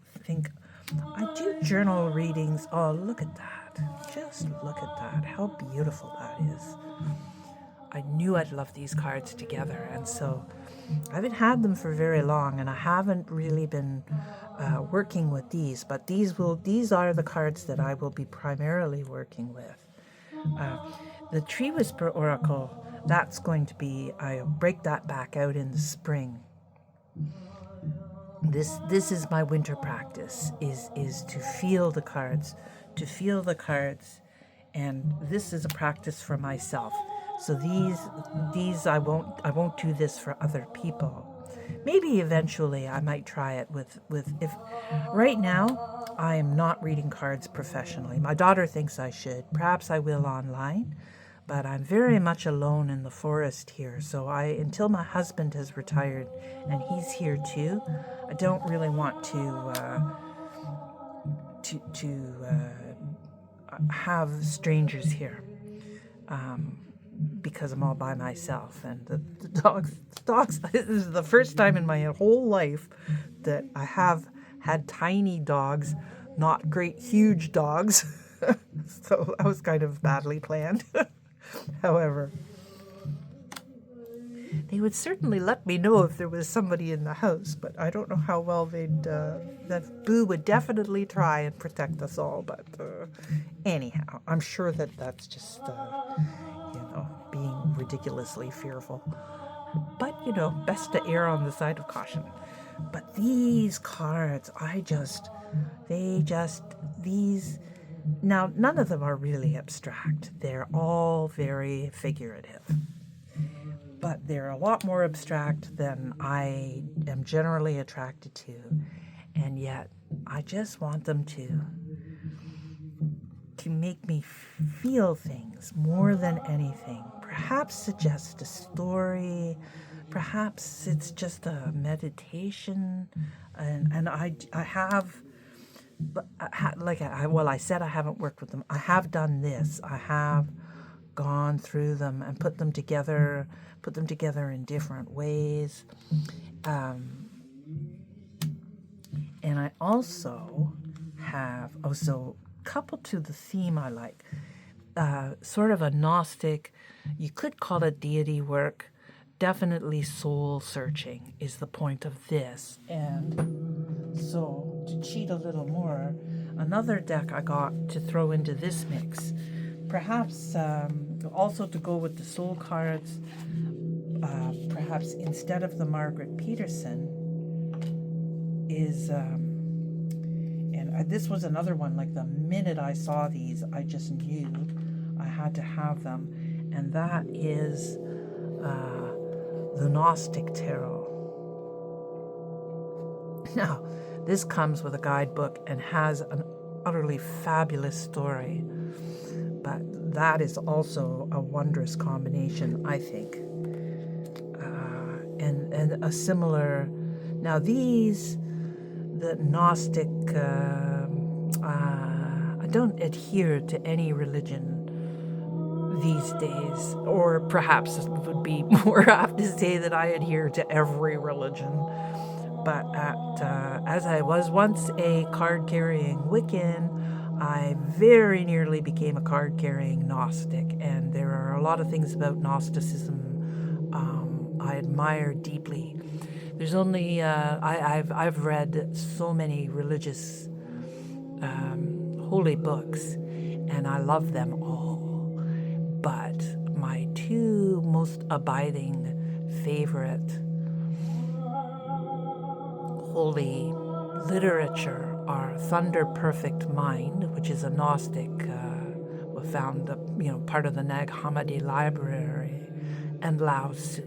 journal readings. Oh, look at that. Just look at that. How beautiful that is. I knew I'd love these cards together, and so I haven't had them for very long, and I haven't really been working with these, but these are the cards that I will be primarily working with. The Tree Whisper Oracle, that's going to be, I'll break that back out in the spring. This is my winter practice, is to feel the cards, and this is a practice for myself. So these I won't do this for other people. Maybe eventually I might try it with if right now I am not reading cards professionally. My daughter thinks I should. Perhaps I will online, but I'm very much alone in the forest here. So until my husband has retired and he's here too, I don't really want to have strangers here. Because I'm all by myself, and the dogs, this is the first time in my whole life that I have had tiny dogs, not great huge dogs. So that was kind of badly planned. However, they would certainly let me know if there was somebody in the house, but I don't know how well that Boo would definitely try and protect us all, but anyhow, I'm sure that's just being ridiculously fearful. But, best to err on the side of caution. But these cards, now none of them are really abstract. They're all very figurative. But they're a lot more abstract than I am generally attracted to. And yet, I just want them to make me feel things more than anything. Perhaps suggest a story. Perhaps it's just a meditation. And I said I haven't worked with them. I have done this. I have gone through them and put them together in different ways. And I also have, coupled to the theme I like, sort of a Gnostic, you could call it deity work, definitely soul searching is the point of this. And so to cheat a little more, another deck I got to throw into this mix, perhaps also to go with the soul cards, perhaps instead of the Margaret Peterson is, and this was another one, like the minute I saw these, I just knew I had to have them, and that is the Gnostic Tarot. Now, This comes with a guidebook and has an utterly fabulous story. But that is also a wondrous combination, I think. And a similar... Now these, the Gnostic... I don't adhere to any religion these days, or perhaps it would be more apt to say that I adhere to every religion. But as I was once a card-carrying Wiccan, I very nearly became a card-carrying Gnostic, and there are a lot of things about Gnosticism I admire deeply. There's only I've read so many religious holy books, and I love them all. But my two most abiding favorite holy literature are Thunder Perfect Mind, which is a Gnostic, found part of the Nag Hammadi library, and Lao Tzu,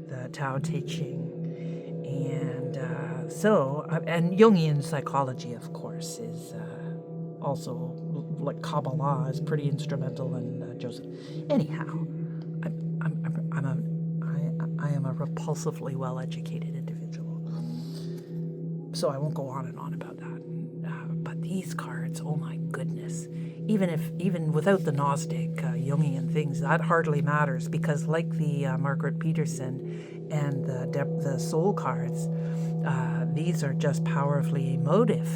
the Tao Te Ching. And and Jungian psychology, of course, is also, like Kabbalah, is pretty instrumental in Joseph. Anyhow, I am a repulsively well-educated individual, so I won't go on and on about that. But these cards, oh my goodness! Even without the Gnostic Jungian things, that hardly matters, because like the Margaret Peterson and the soul cards, these are just powerfully emotive.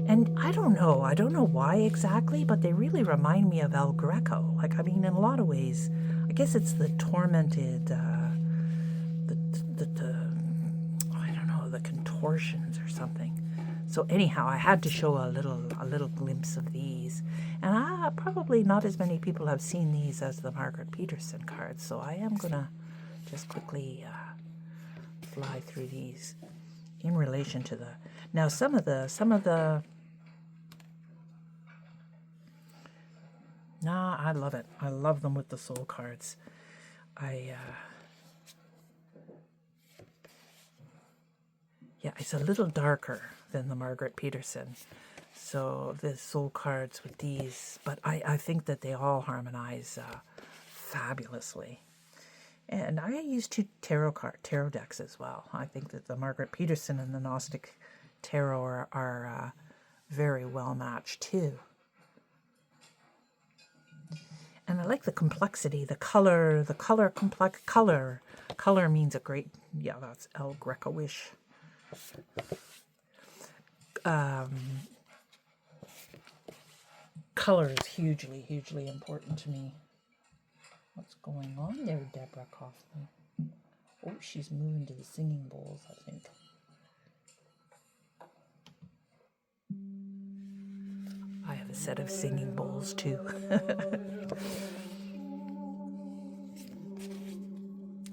And I don't know why exactly, but they really remind me of El Greco. Like, I mean, in a lot of ways, I guess it's the tormented, I don't know, the contortions or something. So anyhow, I had to show a little glimpse of these. And probably not as many people have seen these as the Margaret Peterson cards, so I am going to just quickly fly through these in relation to the... Now, some of the... Nah, I love it. I love them with the soul cards. Yeah, it's a little darker than the Margaret Peterson. So the soul cards with these, but I think that they all harmonize fabulously. And I use two tarot decks as well. I think that the Margaret Peterson and the Gnostic Tarot are very well matched too. And I like the complexity, the color complex color. Color means a great, yeah, that's El Greco-ish. Color is hugely important to me. What's going on there, Deborah Kaufman? Oh, she's moving to the singing bowls, I think. I have a set of singing bowls too.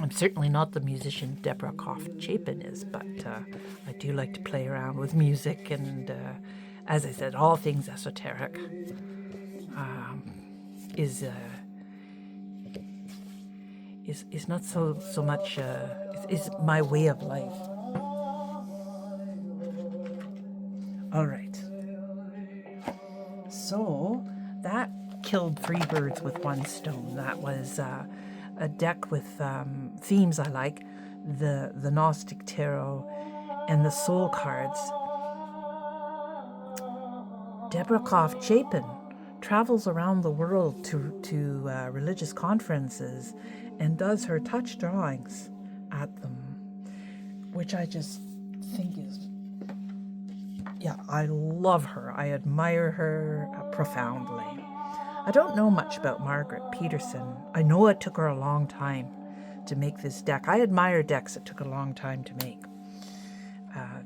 I'm certainly not the musician Deborah Chapin is, but I do like to play around with music, and as I said, all things esoteric is not so much is my way of life. All right. So that killed 3 birds with 1 stone. That was a deck with themes I like, the Gnostic Tarot and the soul cards. Deborah Chapin travels around the world to religious conferences and does her touch drawings at them, which I just think is, yeah, I love her. I admire her profoundly. I don't know much about Margaret Peterson. I know it took her a long time to make this deck. I admire decks that took a long time to make.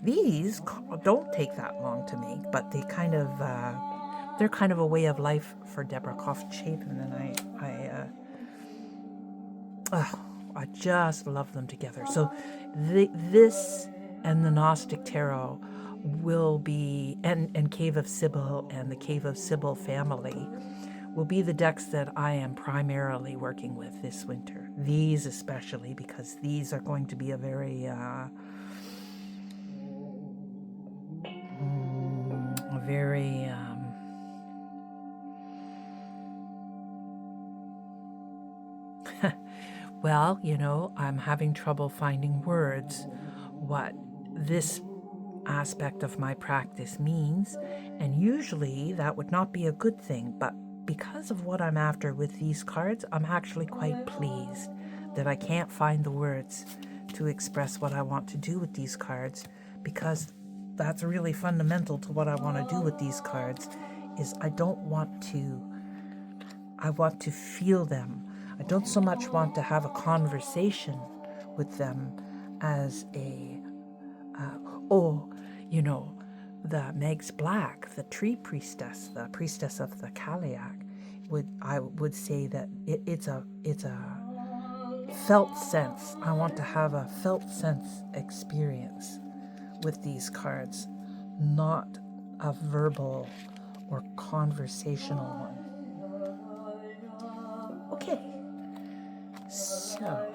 These don't take that long to make, but they they're kind of a way of life for Deborah Chapin, and I just love them together. So this and the Gnostic Tarot will be, and Cave of Sybil and the Cave of Sybil family will be the decks that I am primarily working with this winter. These especially, because these are going to be a very very well, I'm having trouble finding words what this aspect of my practice means, and usually that would not be a good thing, but because of what I'm after with these cards, I'm actually quite pleased that I can't find the words to express what I want to do with these cards, because that's really fundamental to what I want to do with these cards. Is I want to feel them. I don't so much want to have a conversation with them as the Meg's Black, the tree priestess, the priestess of the Kaliak, I would say that it's a felt sense. I want to have a felt sense experience with these cards, not a verbal or conversational one. Okay, so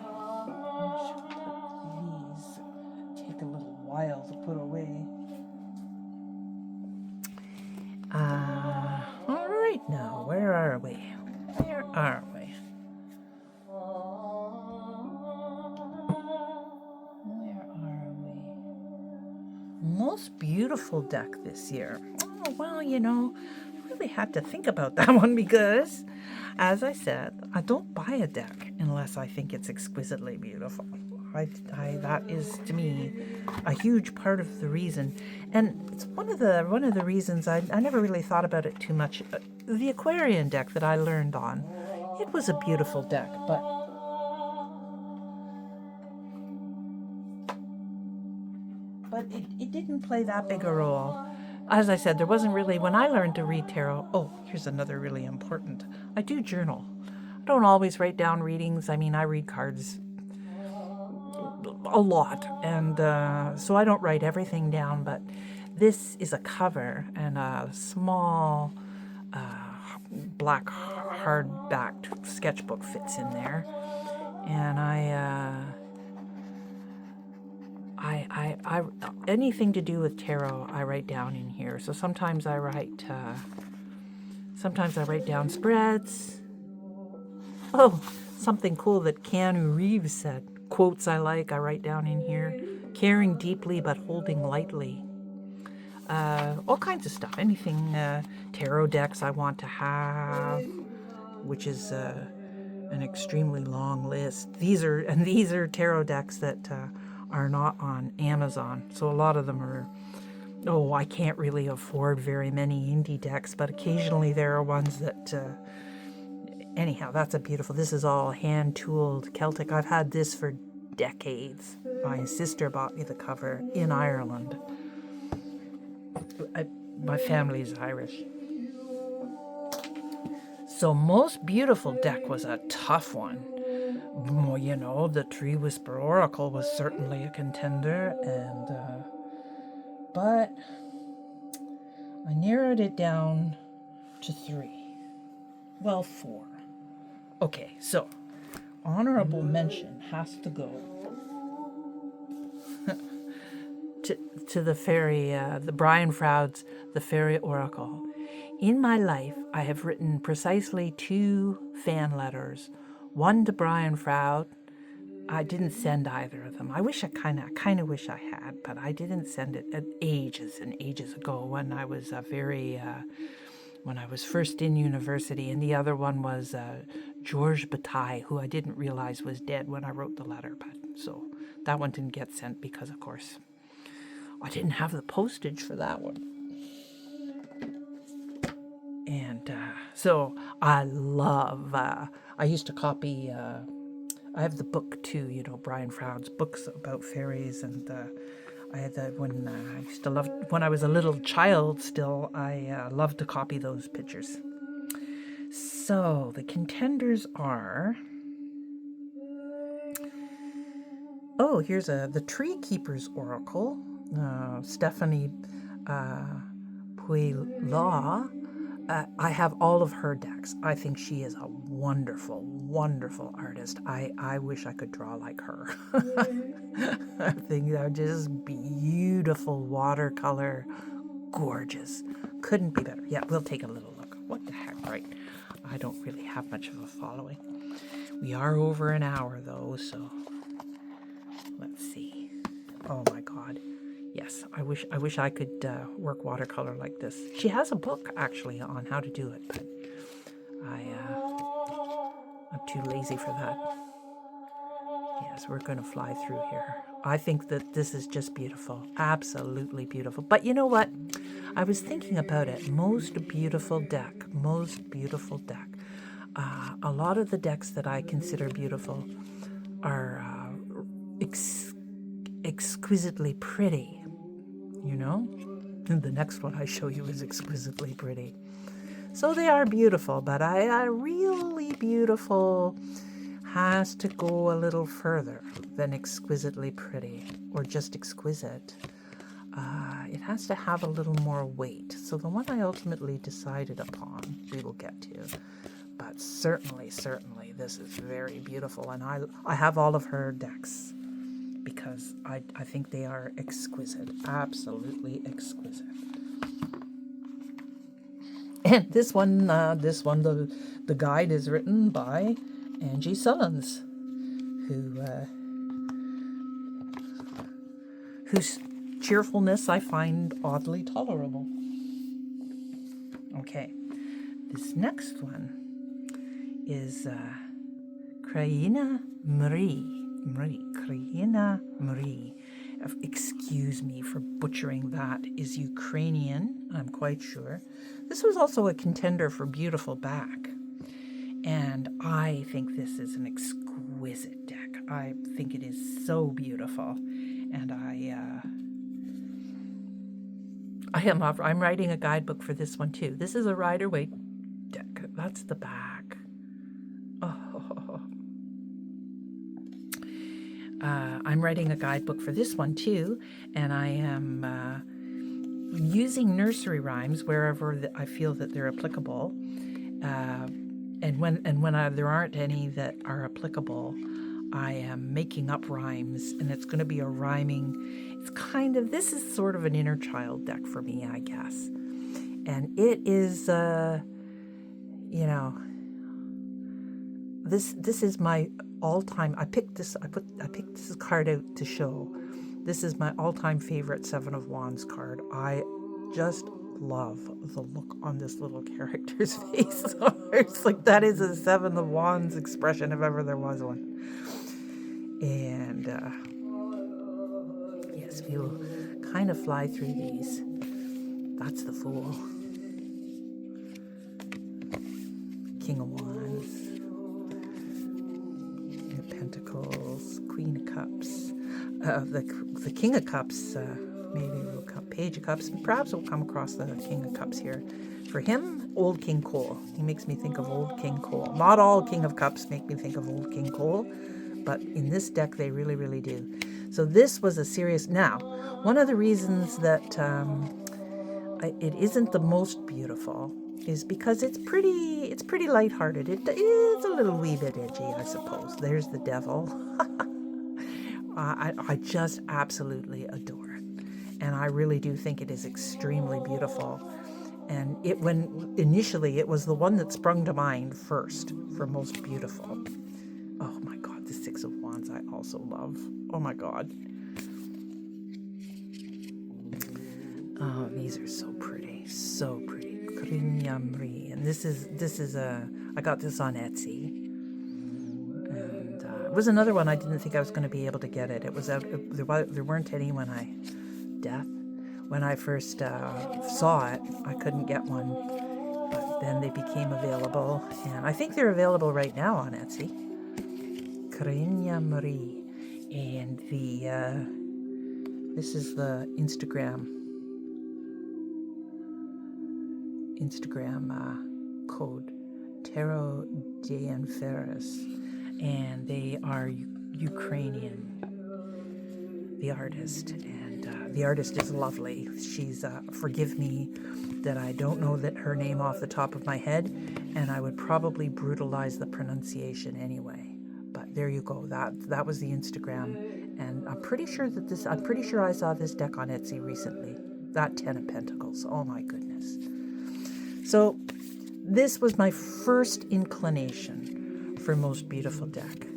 these take a little while to put away. All right, now, where are we? Where are we? Where are we? Most beautiful deck this year. Oh, well, I really had to think about that one because, as I said, I don't buy a deck unless I think it's exquisitely beautiful. That is, to me, a huge part of the reason, and it's one of the reasons I never really thought about it too much. The Aquarian deck that I learned on, it was a beautiful deck, but it didn't play that big a role. As I said, there wasn't really, when I learned to read tarot, here's another really important, I do journal. I don't always write down readings. I mean, I read cards a lot, and so I don't write everything down, but this is a cover, and a small black hardback sketchbook fits in there, and I anything to do with tarot I write down in here. So sometimes I write down spreads. Something cool that Keanu Reeves said. Quotes I write down in here. Caring deeply but holding lightly. All kinds of stuff. Anything, tarot decks I want to have, which is an extremely long list. These are tarot decks that are not on Amazon. So a lot of them are, I can't really afford very many indie decks, but occasionally there are ones that... Anyhow, that's this is all hand-tooled Celtic. I've had this for decades. My sister bought me the cover in Ireland. My family's Irish. So most beautiful deck was a tough one. The Tree Whisper Oracle was certainly a contender, and but I narrowed it down to 3. Well, 4. Okay, so honorable mention has to go to the fairy, the Brian Froud's The Fairy Oracle. In my life, I have written precisely 2 fan letters. One to Brian Froud. I didn't send either of them. I wish I kind of wish I had, but I didn't send it ages and ages ago when I was when I was first in university, and the other one was George Bataille, who I didn't realize was dead when I wrote the letter, but so that one didn't get sent because, of course, I didn't have the postage for that one. And so I love, I used to copy, I have the book too, Brian Froud's books about fairies, and I had that when I used to love, when I was a little child still, I loved to copy those pictures. So the contenders are, here's the Tree Keeper's Oracle, Stephanie Puila. I have all of her decks. I think she is a wonderful, wonderful artist. I wish I could draw like her. I think they're just beautiful watercolor gorgeous. Couldn't be better. Yeah, we'll take a little look. What the heck, right? I don't really have much of a following. We are over an hour though, so let's see. Oh my God. Yes, I wish I could work watercolor like this. She has a book actually on how to do it, but I'm too lazy for that. Yes, we're going to fly through here. I think that this is just beautiful. Absolutely beautiful. But you know what? I was thinking about it. Most beautiful deck. Most beautiful deck. A lot of the decks that I consider beautiful are exquisitely pretty. You know? And the next one I show you is exquisitely pretty. So they are beautiful, but a really beautiful has to go a little further than exquisitely pretty or just exquisite. It has to have a little more weight. So the one I ultimately decided upon, we will get to. But certainly, this is very beautiful. And I have all of her decks because I think they are exquisite. Absolutely exquisite. And this one, the guide is written by Angie Sullins, whose cheerfulness I find oddly tolerable. Okay, this next one is Kraina Marie. Kraina Marie. Excuse me for butchering that. Is Ukrainian, I'm quite sure. This was also a contender for Beautiful Back. And I think this is an exquisite deck. I think it is so beautiful. And I'm writing a guidebook for this one too. This is a Rider-Waite deck. That's the back. Oh. I'm writing a guidebook for this one too, and I am using nursery rhymes wherever I feel that they're applicable. And when there aren't any that are applicable, I am making up rhymes, and it's going to be a rhyming. This is sort of an inner child deck for me, I guess. And it is, this is my all-time. I picked this card out to show. This is my all-time favorite Seven of Wands card. I just love the look on this little character's face. It's like that is a Seven of Wands expression if ever there was one. And yes, we will kind of fly through these. That's the Fool. King of Wands. Pentacles, Queen of Cups, the King of Cups, maybe we'll come, Page of Cups, perhaps we'll come across the King of Cups here. For him, Old King Cole. He makes me think of Old King Cole. Not all King of Cups make me think of Old King Cole, but in this deck they really, really do. So this was a serious... Now, one of the reasons that it isn't the most beautiful is because it's pretty lighthearted. It is a little wee bit edgy, I suppose. There's the devil. I just absolutely adore it. And I really do think it is extremely beautiful. And initially it was the one that sprung to mind first for most beautiful. Oh my God, the Six of Wands I also love. Oh my God. Oh, these are so pretty, so pretty. And this is I got this on Etsy, and it was another one I didn't think I was going to be able to get it. It was out. There weren't any when I first saw it. I couldn't get one, but then they became available, and I think they're available right now on Etsy. Karina Marie, and this is the Instagram code, Tarot Ferris, and they are Ukrainian, the artist, and the artist is lovely. She's forgive me that I don't know that her name off the top of my head, and I would probably brutalize the pronunciation anyway, but there you go. That was the Instagram, and I'm pretty sure I saw this deck on Etsy recently. that 10 of Pentacles. Oh my goodness. So this was my first inclination for Most Beautiful deck.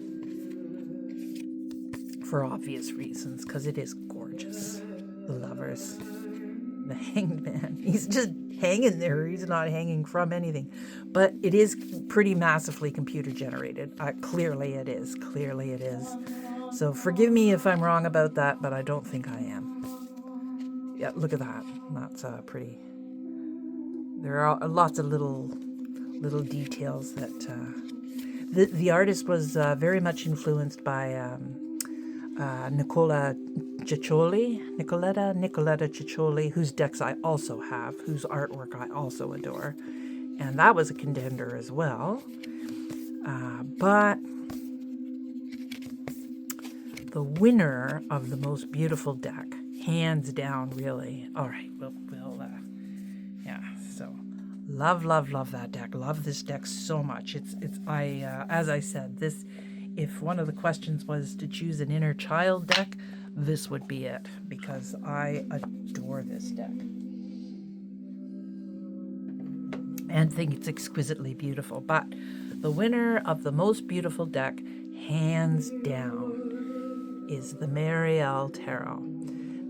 For obvious reasons, because it is gorgeous. The Lovers. The Hanged Man. He's just hanging there. He's not hanging from anything. But it is pretty massively computer generated. Clearly it is. Clearly it is. So forgive me if I'm wrong about that, but I don't think I am. Yeah, look at that. That's pretty. There are lots of little details that the artist was very much influenced by Nicoletta Ciccioli, whose decks I also have, whose artwork I also adore, and that was a contender as well. But the winner of the Most Beautiful deck, hands down, really. All right, yeah. So, love that deck. Love this deck so much. As I said, this. If one of the questions was to choose an inner child deck, this would be it, because I adore this deck and think it's exquisitely beautiful. But the winner of the Most Beautiful deck, hands down, is the Marielle Tarot.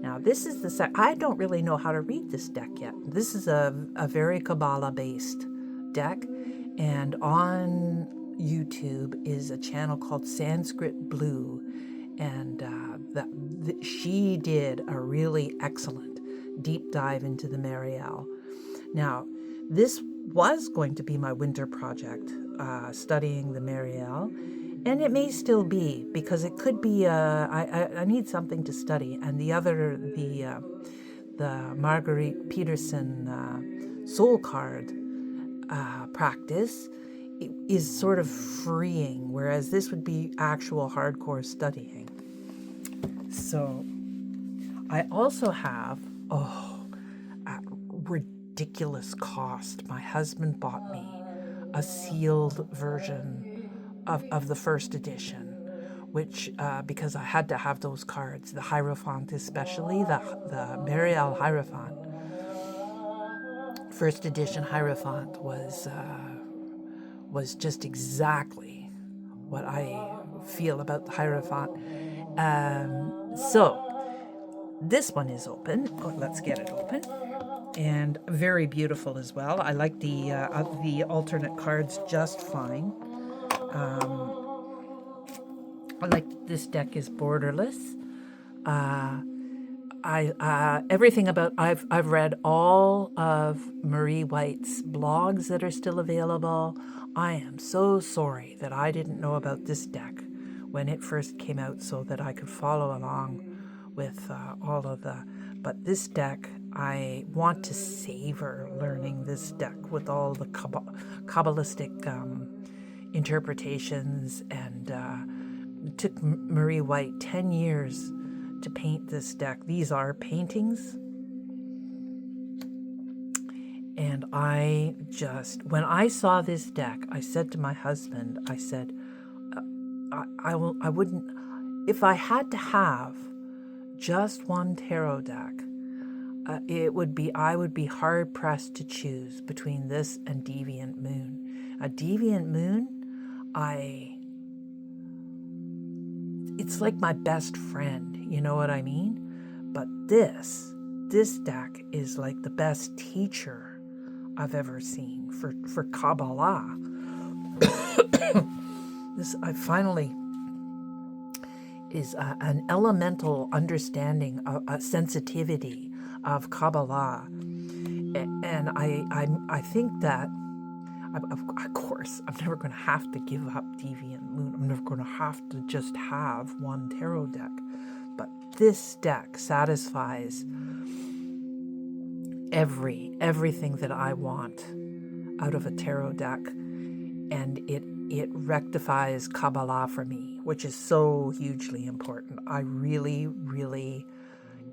Now, this is I don't really know how to read this deck yet. This is a very Kabbalah-based deck, and on YouTube is a channel called Sanskrit Blue, and she did a really excellent deep dive into the Marielle. Now, this was going to be my winter project, studying the Marielle, and it may still be, because it could be. I need something to study, and the Marguerite Peterson soul card practice is sort of freeing, whereas this would be actual hardcore studying. So I also have, at ridiculous cost, my husband bought me a sealed version of the first edition, which, because I had to have those cards, the Hierophant especially, the Marielle Hierophant. First edition Hierophant was just exactly what I feel about the Hierophant. So this one is open. Let's get it open. And very beautiful as well. I like the alternate cards just fine. I like this deck is borderless. Everything about I've read all of Marie White's blogs that are still available. I am so sorry that I didn't know about this deck when it first came out, so that I could follow along with all of the. But this deck, I want to savor learning this deck with all the Kabbalistic interpretations, and it took Marie White 10 years to paint this deck. These are paintings. And when I saw this deck, I said to my husband, I said, I wouldn't, if I had to have just one tarot deck, I would be hard pressed to choose between this and Deviant Moon. A Deviant Moon, it's like my best friend, you know what I mean? But this deck is like the best teacher I've ever seen for Kabbalah. This is an elemental understanding, a sensitivity of Kabbalah, and I think that, of course, I'm never going to have to give up Deviant Moon. I'm never going to have to just have one tarot deck, but this deck satisfies everything that I want out of a tarot deck, and it rectifies Kabbalah for me, which is so hugely important. I really, really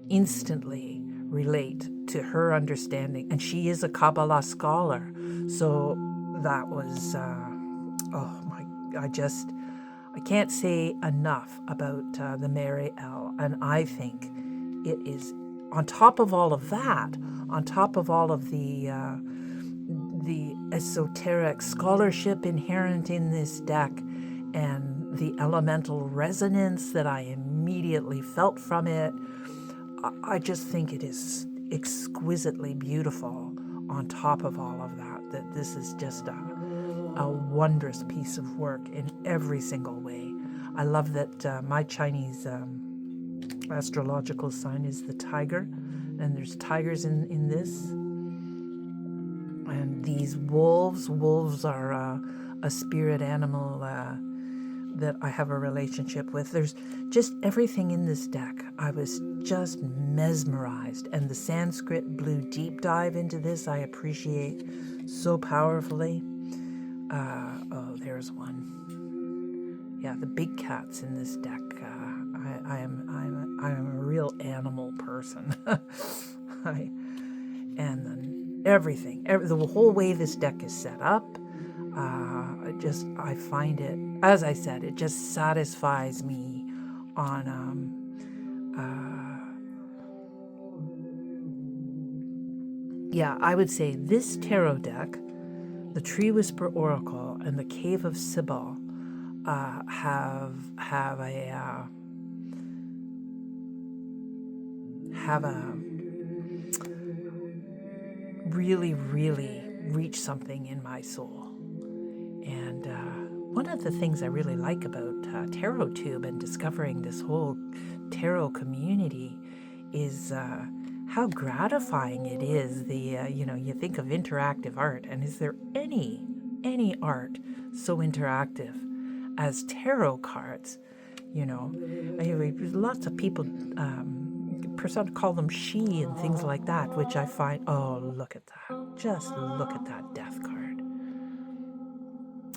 instantly relate to her understanding, and she is a Kabbalah scholar, so that was I can't say enough about the Marielle, and I think it is on top of all of that, on top of all of the esoteric scholarship inherent in this deck and the elemental resonance that I immediately felt from it, I just think it is exquisitely beautiful on top of all of that, that this is just a wondrous piece of work in every single way. I love that my Chinese astrological sign is the tiger, and there's tigers in this. And these wolves are a spirit animal that I have a relationship with. There's just everything in this deck. I was just mesmerized. And the Sanskrit blue deep dive into this, I appreciate so powerfully. Oh, there's one. Yeah, the big cats in this deck. I am a real animal person. And then everything, the whole way this deck is set up, I find it, as I said, it just satisfies me on I would say this tarot deck, the Tree Whisper Oracle and the Cave of Sybil, have really, really reached something in my soul. And one of the things I really like about TarotTube and discovering this whole tarot community is how gratifying it is. You think of interactive art, and is there any art so interactive as tarot cards? Lots of people call them she and things like that, which I find, oh, look at that. Just look at that death card.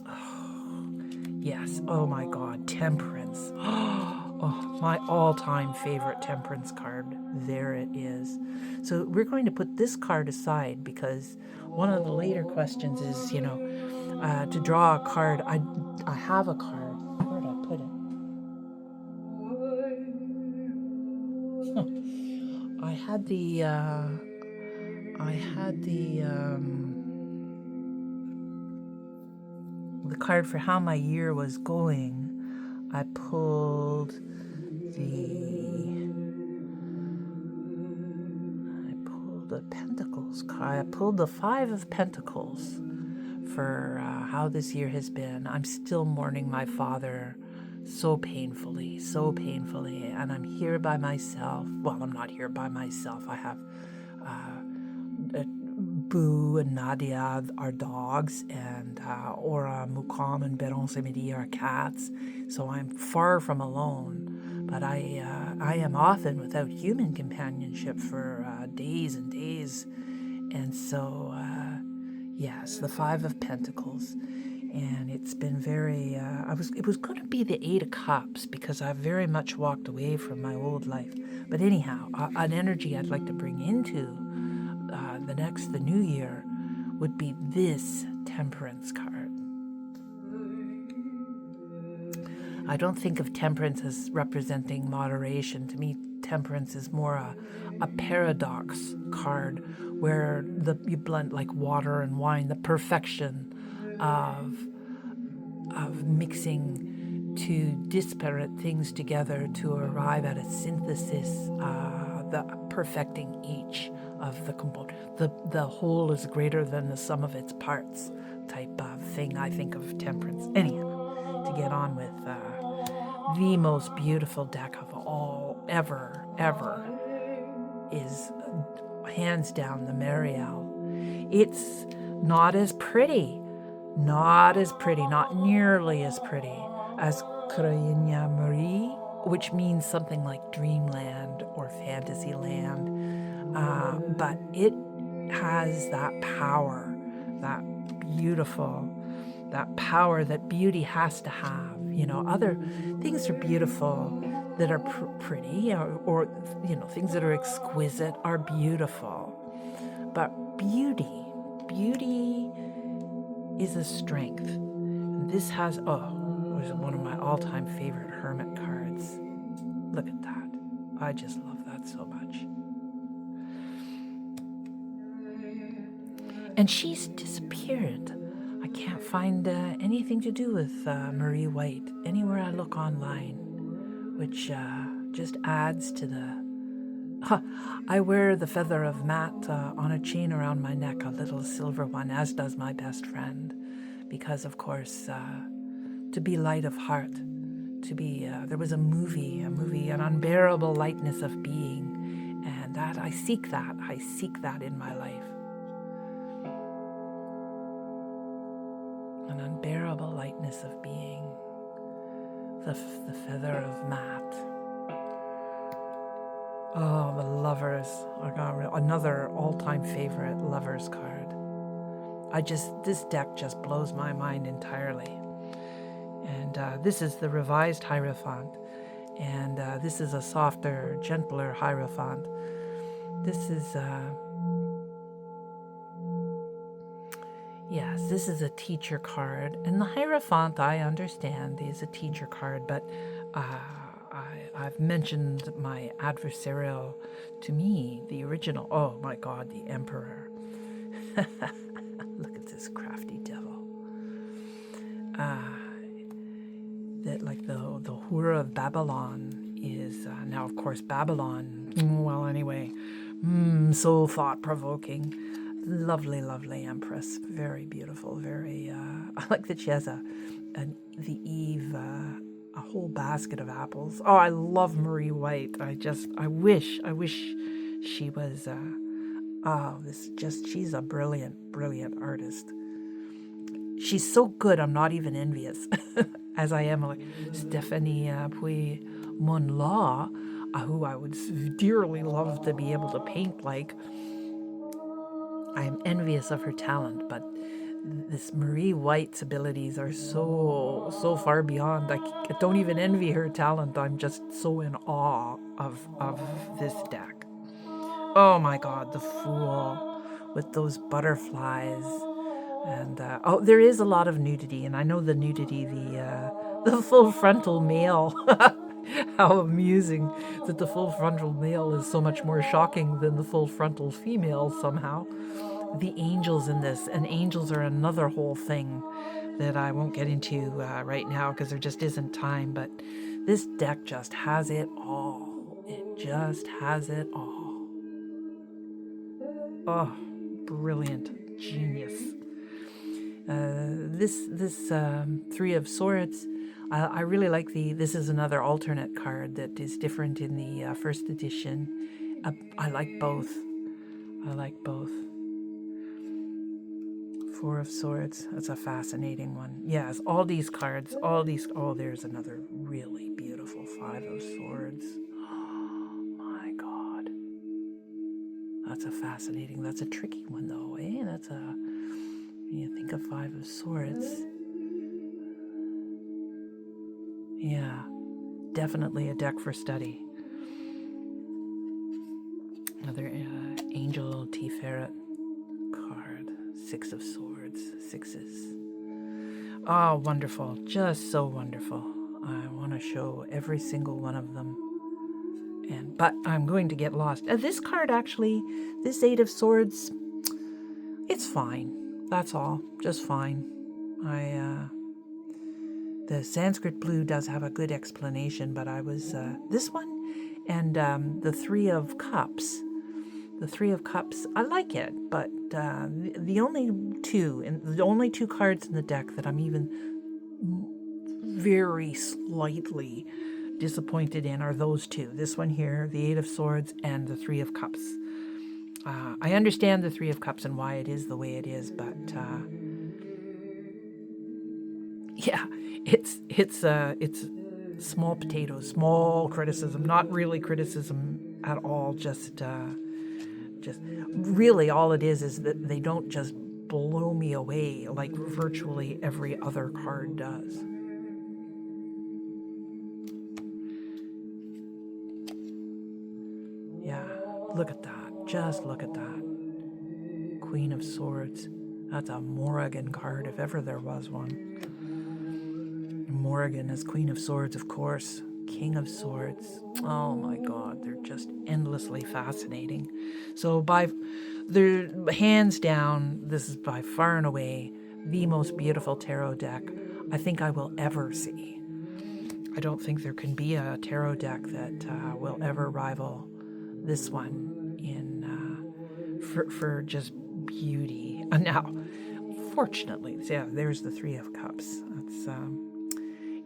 Oh, yes. Oh my God. Temperance. Oh, my all-time favorite temperance card. There it is. So we're going to put this card aside because one of the later questions is, to draw a card. I have a card. Where did I put it? I had the card for how my year was going. I pulled the Pentacles card. I pulled the Five of Pentacles for how this year has been. I'm still mourning my father so painfully, and I'm here by myself. Well, I'm not here by myself. I have Boo and Nadia, our dogs, and Aura, Mukam, and Beron Semidi, our cats. So I'm far from alone. But I am often without human companionship for days and days. And so, yes, the Five of Pentacles. And it's been very, it was going to be the Eight of Cups because I've very much walked away from my old life. But anyhow, an energy I'd like to bring into the new year would be this Temperance card. I don't think of temperance as representing moderation. To me, temperance is more a paradox card where you blend like water and wine, the perfection of mixing two disparate things together to arrive at a synthesis, the perfecting each of the component. The whole is greater than the sum of its parts type of thing. I think of temperance. Anyhow, to get on with the most beautiful deck of all ever is hands down the Marielle. It's not nearly as pretty as Krainya Marie, which means something like dreamland or fantasyland. But it has that power, that power that beauty has to have. Other things are beautiful that are pretty, or things that are exquisite are beautiful. But beauty is a strength. This was one of my all-time favorite hermit cards. Look at that. I just love that so much. And she's disappeared. I can't find anything to do with Marie White anywhere I look online, which just adds to the... I wear the feather of Matt on a chain around my neck, a little silver one, as does my best friend, because, of course, to be light of heart, to be... there was a movie, An Unbearable Lightness of Being, and that I seek that in my life. An unbearable lightness of being, the feather of Matt. Oh, the Lovers. I got another all-time favorite Lovers card. This deck just blows my mind entirely. And this is the revised Hierophant. And this is a softer, gentler Hierophant. This is, yes, this is a teacher card. And the Hierophant, I understand, is a teacher card, but I've mentioned my adversarial, to me, the original, oh my God, the Emperor. Look at this crafty devil. That like the Whore of Babylon is, now of course Babylon, well anyway, so thought-provoking. Lovely, lovely Empress, very beautiful, very, I like that she has the Eve, a whole basket of apples. Oh, I love Marie White. I wish she was, she's a brilliant, brilliant artist. She's so good, I'm not even envious, as I am like Stephanie Puy-Monlaw, who I would dearly love to be able to paint like. I am envious of her talent, but this Marie White's abilities are so far beyond. I don't even envy her talent. I'm just so in awe of this deck. Oh my God, the Fool with those butterflies. And there is a lot of nudity, and I know the nudity, the full frontal male. How amusing that the full frontal male is so much more shocking than the full frontal female somehow. The angels in this, and angels are another whole thing that I won't get into right now because there just isn't time, but this deck just has it all. It just has it all. Oh, brilliant. Genius. This Three of Swords, I really like this is another alternate card that is different in the first edition. I like both. Four of Swords, that's a fascinating one. Yes, all these cards, oh, there's another really beautiful Five of Swords. Oh my God. That's a tricky one though, eh? When you think of Five of Swords. Yeah, definitely a deck for study. Another Angel Tiferet card. Six of Swords, sixes. Oh, wonderful. Just so wonderful. I want to show every single one of them. But I'm going to get lost. This card actually, this Eight of Swords, it's fine. That's all. Just fine. The Sanskrit blue does have a good explanation, but I was, this one and the Three of Cups. The Three of Cups, I like it, but the only two cards in the deck that I'm even very slightly disappointed in are those two. This one here, the Eight of Swords, and the Three of Cups. I understand the Three of Cups and why it is the way it is, but yeah, it's small potatoes, small criticism, not really criticism at all. Just really all it is that they don't just blow me away like virtually every other card does. Yeah, look at that. Just look at that. Queen of Swords. That's a Morrigan card if ever there was one. Morrigan as Queen of Swords, of course. King of Swords. Oh my God, they're just endlessly fascinating. So they're hands down, this is by far and away the most beautiful tarot deck I think I will ever see. I don't think there can be a tarot deck that will ever rival this one for just beauty. Now, fortunately, yeah, there's the Three of Cups.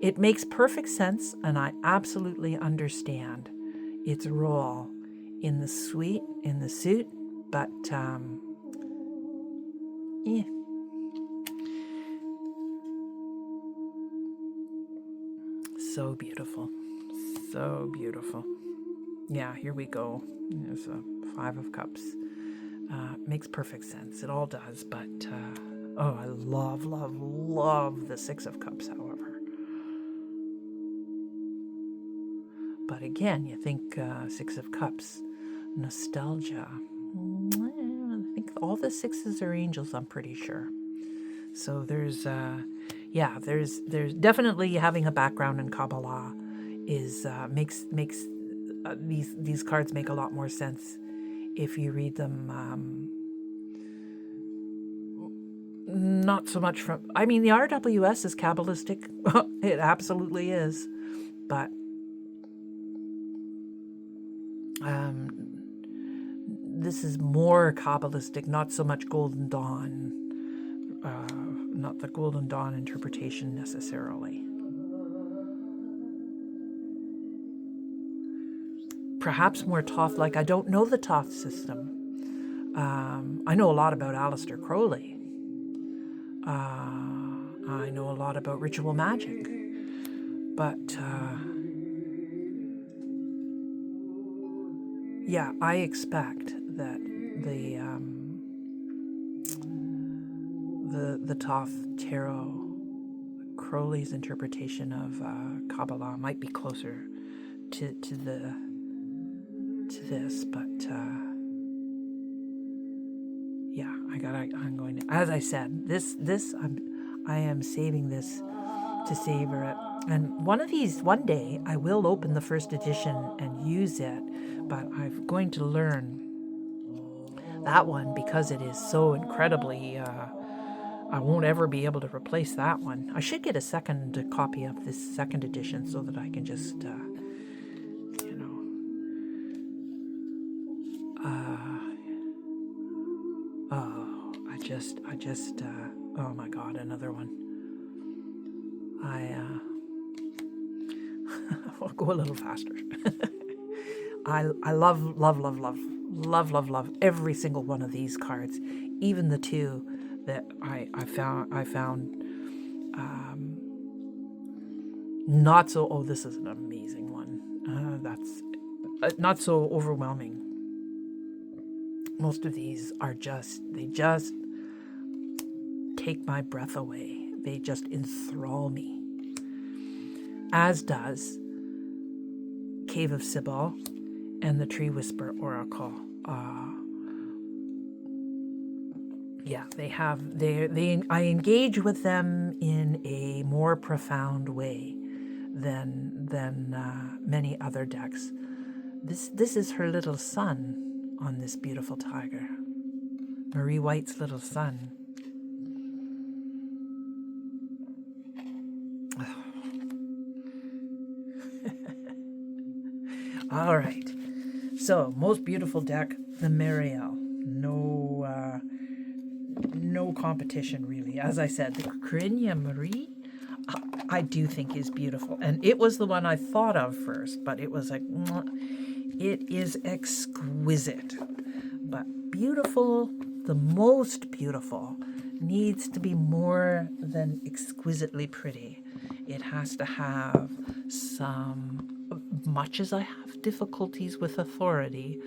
It makes perfect sense, and I absolutely understand its role in the suit, but yeah. So beautiful. So beautiful. Yeah, here we go. There's a Five of Cups. Makes perfect sense. It all does, but I love, love, love the Six of Cups, however. But again, you think Six of Cups, nostalgia. I think all the sixes are angels, I'm pretty sure. So there's definitely having a background in Kabbalah is makes these cards make a lot more sense if you read them. Not so much from. I mean, the RWS is Kabbalistic. It absolutely is, but this is more Kabbalistic, not so much Golden Dawn. Not the Golden Dawn interpretation necessarily. Perhaps more Thoth, like I don't know the Thoth system. I know a lot about Aleister Crowley. I know a lot about ritual magic. But yeah, I expect that the Thoth tarot, Crowley's interpretation of Kabbalah might be closer to this, but yeah, I'm going to, as I said, I am saving this to savor it. And one day I will open the first edition and use it, but I'm going to learn that one because it is so incredibly, I won't ever be able to replace that one. I should get a second copy of this second edition so that I can just, oh my God, another one. I'll go a little faster. I love every single one of these cards, even the two that I found not so. Oh, this is an amazing one. That's not so overwhelming. Most of these are they just take my breath away. They just enthrall me. As does Cave of Sybil and the Tree Whisper Oracle. Yeah, I engage with them in a more profound way than many other decks. This is her little son on this beautiful tiger. Marie White's little son. All right. So, most beautiful deck, the Marielle. No competition, really. As I said, the Crinia Marie, I do think is beautiful. And it was the one I thought of first, but it was like, it is exquisite. But beautiful, the most beautiful, needs to be more than exquisitely pretty. It has to have much as I have difficulties with authority,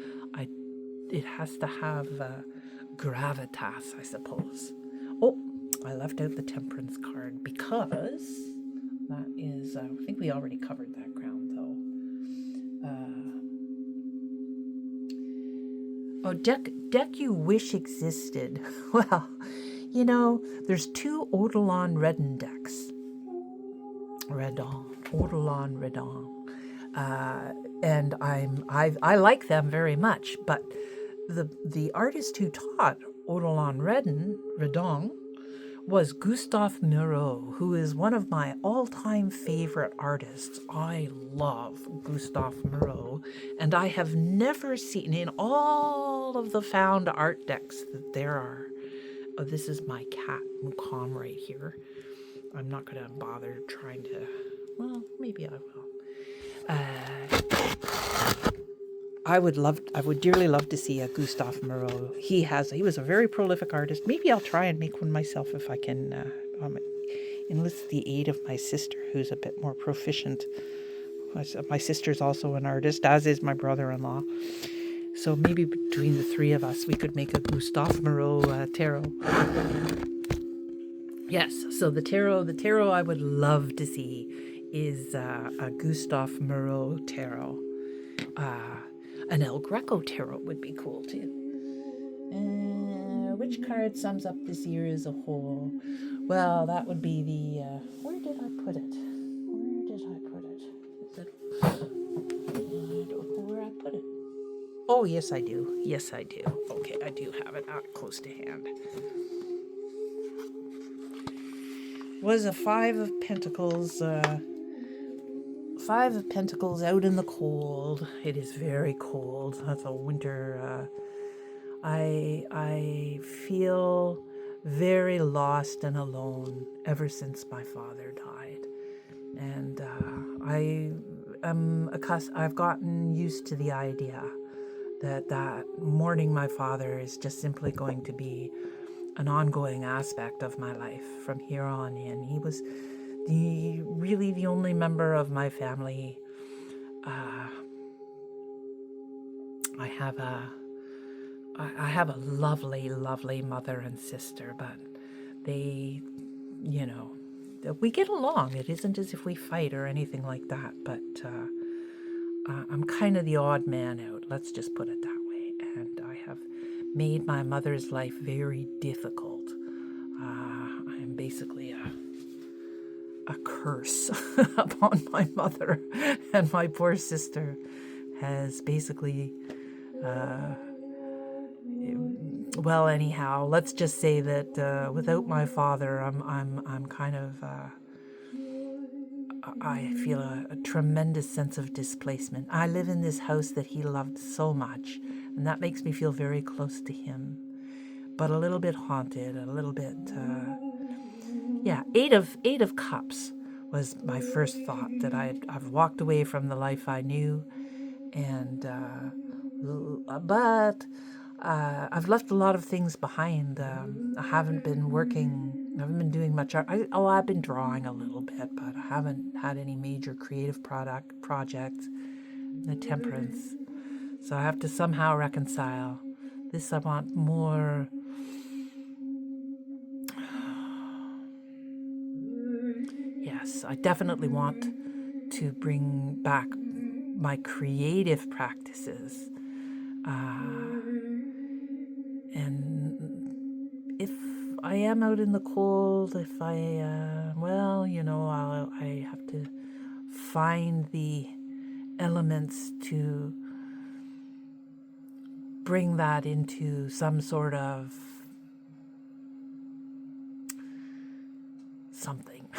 it has to have gravitas, I suppose. Oh, I left out the Temperance card because that is, I think we already covered that ground though. Deck you wish existed. Well, there's two Eidolon Redden decks. Eidolon Redden. And I like them very much. But the artist who taught Odilon Redon was Gustave Moreau, who is one of my all-time favorite artists. I love Gustave Moreau, and I have never seen in all of the found art decks that there are. Oh, this is my cat, Mukan, right here. I'm not going to bother trying to... Well, maybe I will. I would dearly love to see a Gustave Moreau. He was a very prolific artist. Maybe I'll try and make one myself if I can enlist the aid of my sister, who's a bit more proficient. My sister's also an artist, as is my brother-in-law. So maybe between the three of us, we could make a Gustave Moreau tarot. Yes, so the tarot I would love to see is a Gustave Moreau tarot. An El Greco tarot would be cool too. Which card sums up this year as a whole? Well, that would be the... where did I put it? Is it... I don't know where I put it. Oh, yes, I do. Okay, I do have it out close to hand. Was a Five of Pentacles. Five of Pentacles out in the cold. It is very cold. That's a winter. I feel very lost and alone ever since my father died, and I've gotten used to the idea that mourning my father is just simply going to be an ongoing aspect of my life from here on in. He was really the only member of my family. I have a lovely, lovely mother and sister, but they, we get along. It isn't as if we fight or anything like that, but I'm kind of the odd man out. Let's just put it that way. And I have made my mother's life very difficult. I'm basically a curse upon my mother, and my poor sister has basically well, anyhow, let's just say that without my father, I'm kind of I feel a tremendous sense of displacement. I live in this house that he loved so much, and that makes me feel very close to him, but a little bit haunted, a little bit Eight of Cups was my first thought, that I've walked away from the life I knew, and but I've left a lot of things behind. I haven't been doing much art. I've been drawing a little bit, but I haven't had any major creative projects. The Temperance, so I have to somehow reconcile this. I want more. Yes, I definitely want to bring back my creative practices. And if I am out in the cold, if I, I have to find the elements to bring that into some sort of something.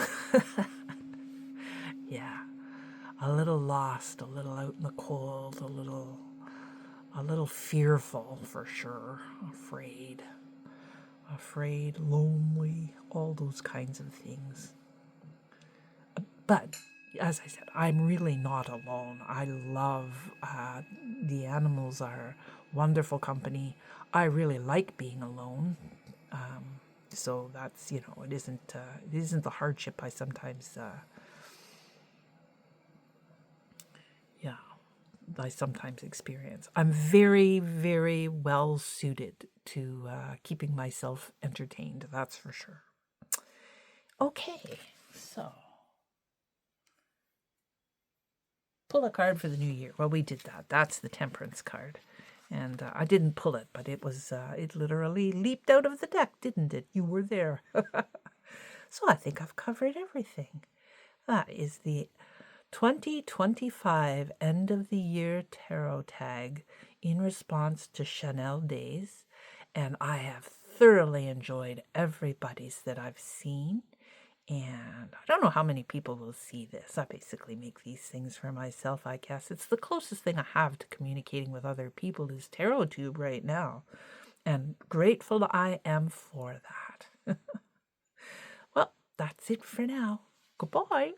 Yeah. A little lost, a little out in the cold, a little fearful for sure, afraid, lonely, all those kinds of things. But as I said, I'm really not alone. I love the animals are wonderful company. I really like being alone. So that's, it isn't the hardship I sometimes I sometimes experience. I'm very, very well suited to keeping myself entertained, that's for sure. Okay, so pull a card for the new year. Well, we did that. That's the Temperance card. And I didn't pull it, but it was it literally leaped out of the deck, didn't it? You were there. So I think I've covered everything. That is the 2025 end of the year tarot tag in response to Chanel Days, and I have thoroughly enjoyed everybody's that I've seen. And I don't know how many people will see this. I basically make these things for myself, I guess. It's the closest thing I have to communicating with other people is TarotTube right now. And grateful I am for that. Well, that's it for now. Goodbye.